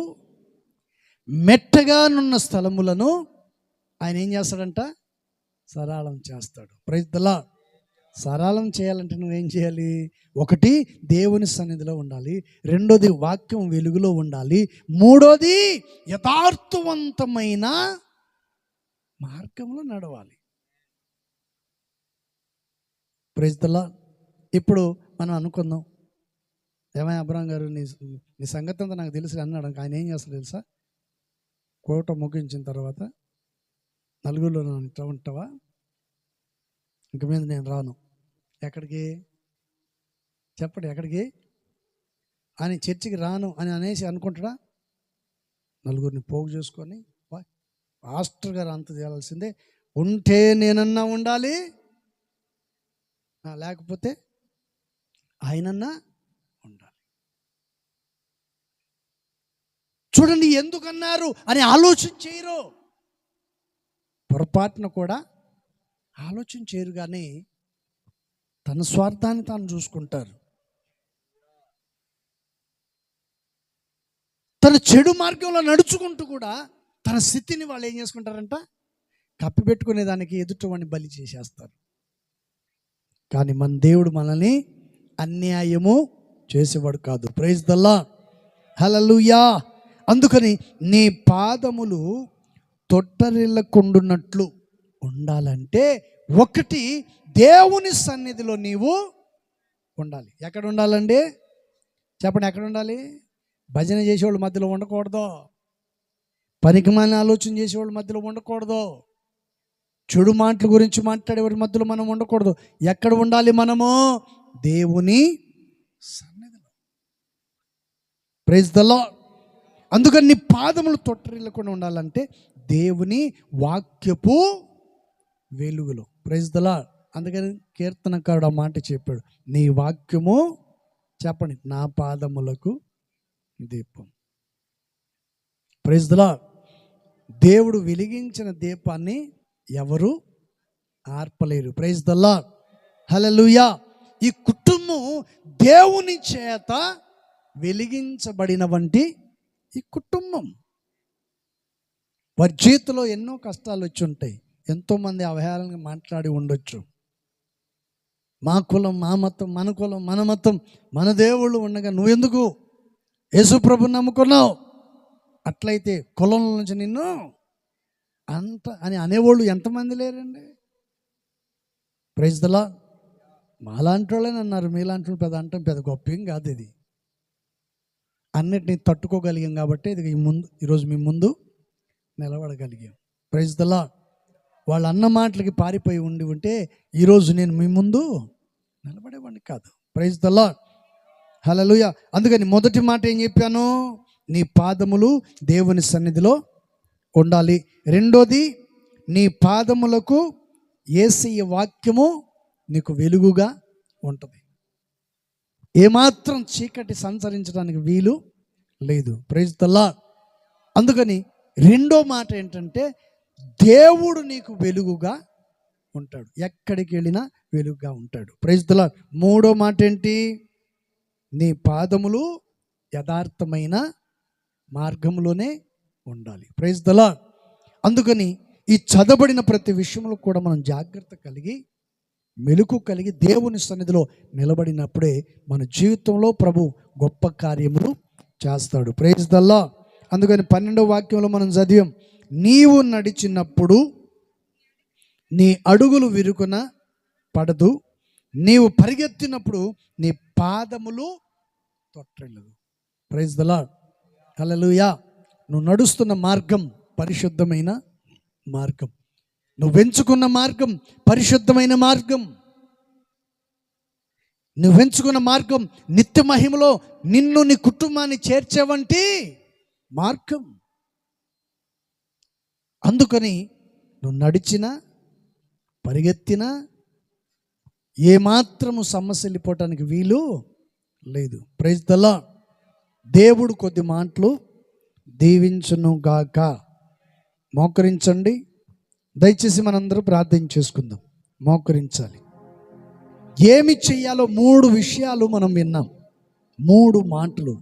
మెట్టగానున్న స్థలములను ఆయన ఏం చేస్తాడంట? సరళం చేస్తాడు. Praise the lord. సరళం చేయాలంటే నువ్వేం చేయాలి? ఒకటి, దేవుని సన్నిధిలో ఉండాలి. రెండోది, వాక్యం వెలుగులో ఉండాలి. మూడోది, యథార్థవంతమైన మార్గంలో నడవాలి. Praise the lord. ఇప్పుడు మనం అనుకుందాం, ఏమయ్య అబ్రహాం గారు, నీ సంగతి అంతా నాకు తెలుసు అన్నాడు. ఆయన ఏం చేస్తాడు తెలుసా? కోట ముగించిన తర్వాత నలుగురిలో ఉంటావా, ఇంక మీద నేను రాను. ఎక్కడికి చెప్పండి, ఎక్కడికి అని, చర్చికి రాను అని అనేసి అనుకుంటాడా? నలుగురిని పోగు చేసుకొని పాస్టర్ గారు అంత చేయాల్సిందే, ఉంటే నేనన్నా ఉండాలి, లేకపోతే ఆయనన్నా ఉండాలి. చూడండి, ఎందుకన్నారు అని ఆలోచన చేయరు. పొరపాటున కూడా ఆలోచన చేయరు, కానీ తన స్వార్థాన్ని తాను చూసుకుంటారు. తన చెడు మార్గంలో నడుచుకుంటూ కూడా తన స్థితిని వాళ్ళు ఏం చేసుకుంటారంట? కప్పిపెట్టుకునే దానికి ఎదుటివాడిని బలి చేసేస్తారు. కానీ మన దేవుడు మనల్ని అన్యాయము చేసేవాడు కాదు. Praise the lord. హల్లెలూయా. అందుకని నీ పాదములు తొట్టరిల్లకుండునట్లు ఉండాలంటే, ఒకటి, దేవుని సన్నిధిలో నీవు ఉండాలి. ఎక్కడ ఉండాలండి? చెప్పండి, ఎక్కడ ఉండాలి? భజన చేసేవాళ్ళ మధ్యలో ఉండకూడదు, పనికిమాలిన ఆలోచన చేసేవాళ్ళ మధ్యలో ఉండకూడదు, చెడు మాటల గురించి మాట్లాడేవాడి మధ్యలో మనం ఉండకూడదు. ఎక్కడ ఉండాలి మనము? దేవుని సన్నిధిలో. Praise the lord. అందుకని నీ పాదములు తొట్టరిల్లకుండా ఉండాలంటే దేవుని వాక్యపు వెలుగులో. Praise the lord. అందుకని కీర్తనకారుడు ఆ మాట చెప్పాడు, నీ వాక్యము, చెప్పండి, నా పాదములకు దీపం. Praise the lord. దేవుడు వెలిగించిన దీపాన్ని ఎవరు ఆర్పలేరు. Praise the lord. హల్లెలూయా. ఈ కుటుంబం దేవుని చేత వెలిగించబడిన వంటి ఈ కుటుంబం. వారి జీవితంలో ఎన్నో కష్టాలు వచ్చి ఉంటాయి, ఎంతోమంది అవహేళనగా మాట్లాడి ఉండొచ్చు. మా కులం, మా మతం, మన కులం, మన మతం, మన దేవుళ్ళు ఉండగా నువ్వెందుకు యేసు ప్రభుని నమ్ముకున్నావు? అట్లయితే కులం నుంచి నిన్ను అంత అని అనేవాళ్ళు ఎంతమంది లేరండి? Praise the lord. మాలాంటి వాళ్ళని అన్నారు, మీలాంటి వాళ్ళు పెద్ద అంటే పెద్ద గొప్ప ఏం కాదు. ఇది అన్నిటిని తట్టుకోగలిగాం కాబట్టి ఇది ఈరోజు మీ ముందు నిలబడగలిగాం. Praise the lord. వాళ్ళు అన్న మాటలకి పారిపోయి ఉంటే ఈరోజు నేను మీ ముందు నిలబడేవాడిని కాదు. Praise the lord. హల్లెలూయా. అందుకని మొదటి మాట ఏం చెప్పాను? నీ పాదములు దేవుని సన్నిధిలో ఉండాలి. రెండోది, నీ పాదములకు యేసయ్య వాక్యము నీకు వెలుగుగా ఉంటుంది. ఏమాత్రం చీకటి సంచరించడానికి వీలు లేదు. Praise the lord. అందుకని రెండో మాట ఏంటంటే, దేవుడు నీకు వెలుగుగా ఉంటాడు. ఎక్కడికి వెళ్ళినా వెలుగుగా ఉంటాడు. Praise the lord. మూడో మాట ఏంటి? నీ పాదములు యథార్థమైన మార్గంలోనే ఉండాలి. Praise the lord. అందుకని ఈ చదవబడిన ప్రతి విషయంలో కూడా మనం జాగ్రత్త కలిగి, మెలుకు కలిగి దేవుని సన్నిధిలో నిలబడినప్పుడే మన జీవితంలో ప్రభు గొప్ప కార్యములు చేస్తాడు. Praise the lord. అందుకని 12వ వాక్యంలో మనం చదివాం, నీవు నడిచినప్పుడు నీ అడుగులు విరుకున పడదు, నీవు పరిగెత్తినప్పుడు నీ పాదములు తొట్టిల్లదు. Praise the lord. హల్లెలూయా. నువ్వు నడుస్తున్న మార్గం పరిశుద్ధమైన మార్గం, నువ్వు ఎంచుకున్న మార్గం పరిశుద్ధమైన మార్గం, నువ్వు ఎంచుకున్న మార్గం నిత్య మహిమలో నిన్ను నీ కుటుంబాన్ని చేర్చేవంటి మార్గం. అందుకని నువ్వు నడిచినా పరిగెత్తినా ఏమాత్రము సమస్య వెళ్ళిపోవటానికి వీలు లేదు. Praise the lord. దేవుడు కొద్ది మాటలు దీవించును గాక. మోకరించండి. దయచేసి మనందరూ ప్రార్థన చేసుకుందాం. మోకరించాలి. ఏమి చెయ్యాలో 3 విషయాలు మనం విన్నాం. 3 మాటలు,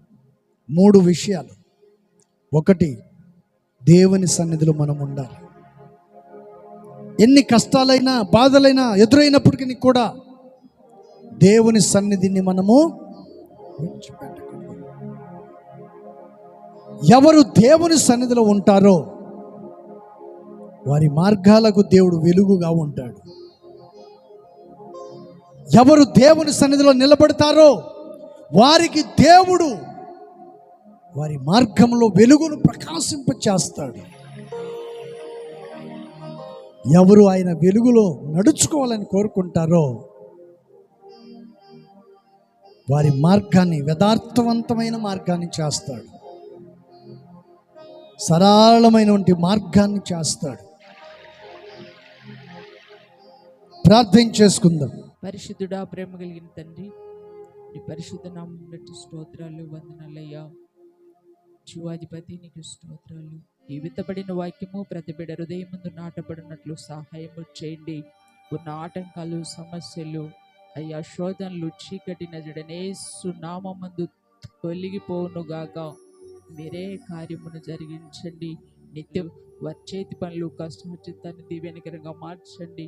3 విషయాలు. 1, దేవుని సన్నిధిలో మనం ఉండాలి. ఎన్ని కష్టాలైనా బాధలైనా ఎదురైనప్పటికీ కూడా దేవుని సన్నిధిని మనము విడిచిపెట్టకూడదు. ఎవరు దేవుని సన్నిధిలో ఉంటారో వారి మార్గాలకు దేవుడు వెలుగుగా ఉంటాడు. ఎవరు దేవుని సన్నిధిలో నిలబడతారో వారికి దేవుడు వారి మార్గంలో వెలుగును ప్రకాశింపచేస్తాడు. ఎవరు ఆయన వెలుగులో నడుచుకోవాలని కోరుకుంటారో వారి మార్గాన్ని యథార్థవంతమైన మార్గాన్ని చేస్తాడు, సరళమైనటువంటి మార్గాన్ని చేస్తాడు. ప్రార్థన చేసుకుందాం. పరిశుద్ధుడా, ప్రేమ కలిగిన తండ్రి, నీ పరిశుద్ధ నామం బట్టి స్తోత్రాలు, వందనాలయ్యా. జీవాధిపతి నీకు స్తోత్రాలు. ఈ విత్తబడిన వాక్యము ప్రతి బిడ్డ హృదయం ముందు నాటబడినట్లు సహాయము చేయండి. ఉన్న ఆటంకాలు, సమస్యలు, అయ్యా శోధనలు, చీకటి నజడనేసు నామమందు తొలగిపోవునుగాక. మీరే కార్యమును జరిగించండి. నిత్యం వారి చేతి పనులు, కష్టార్జితాన్ని దీవెనకరంగా మార్చండి.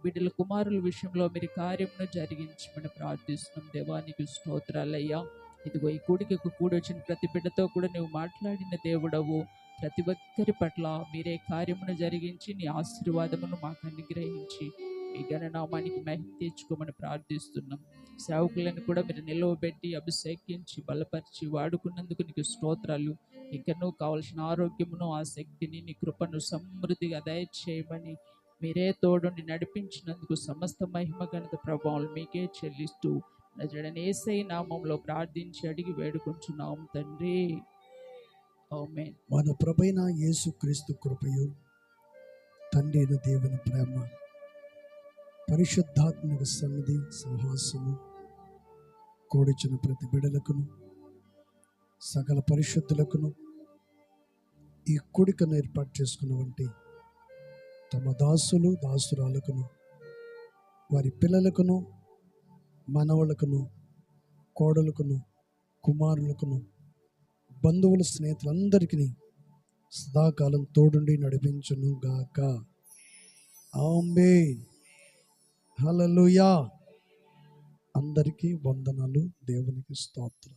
బిడ్డల కుమారుల విషయంలో మీరు కార్యమును జరిగించమని ప్రార్థిస్తున్నాం. దేవానికి స్తోత్రాలయ్యా. ఇదిగో ఈ కూడికి కూడొచ్చిన ప్రతి బిడ్డతో కూడా నువ్వు మాట్లాడిన దేవుడవు. ప్రతి ఒక్కరి పట్ల మీరే కార్యమును జరిగించి నీ ఆశీర్వాదమును మాకు అనుగ్రహించి మీ గణనామానికి మహిమ తెచ్చుకోమని ప్రార్థిస్తున్నాం. సేవకులను కూడా మీరు నిలవబెట్టి అభిషేకించి బలపరిచి వాడుకున్నందుకు నీకు స్తోత్రాలు. ఇంకనూ కావలసిన ఆరోగ్యమును, ఆ శక్తిని, నీ కృపను సమృద్ధిగా దయచేయమని మీరే తోడుండి నడిపించినందుకు సమస్త మహిమ ఘనత ప్రభావం మీకే చెల్లిస్తూ నజరేయుడైన యేసయ్య నామములో ప్రార్థించి అడిగి వేడుకుంటున్నాం తండ్రి. ఆమేన్. మన ప్రభువైన యేసుక్రీస్తు కృపయు, తండ్రి అయిన దేవుని ప్రేమ, పరిశుద్ధాత్మక సన్నిధి సహవాసము కూడిచిన ప్రతి బిడ్డలకును, సకల పరిశుద్ధులకును, ఈ కూడికను ఏర్పాటు చేసుకున్నవంటి తమ దాసులు దాసురాలకును, వారి పిల్లలకును, మనవలకును, కోడలకును, కుమారులకును, బంధువుల స్నేహితులందరికీ సదాకాలం తోడుండి నడిపించును గాక. ఆమేన్. హల్లెలూయా. అందరికీ వందనాలు. దేవునికి స్తోత్రం.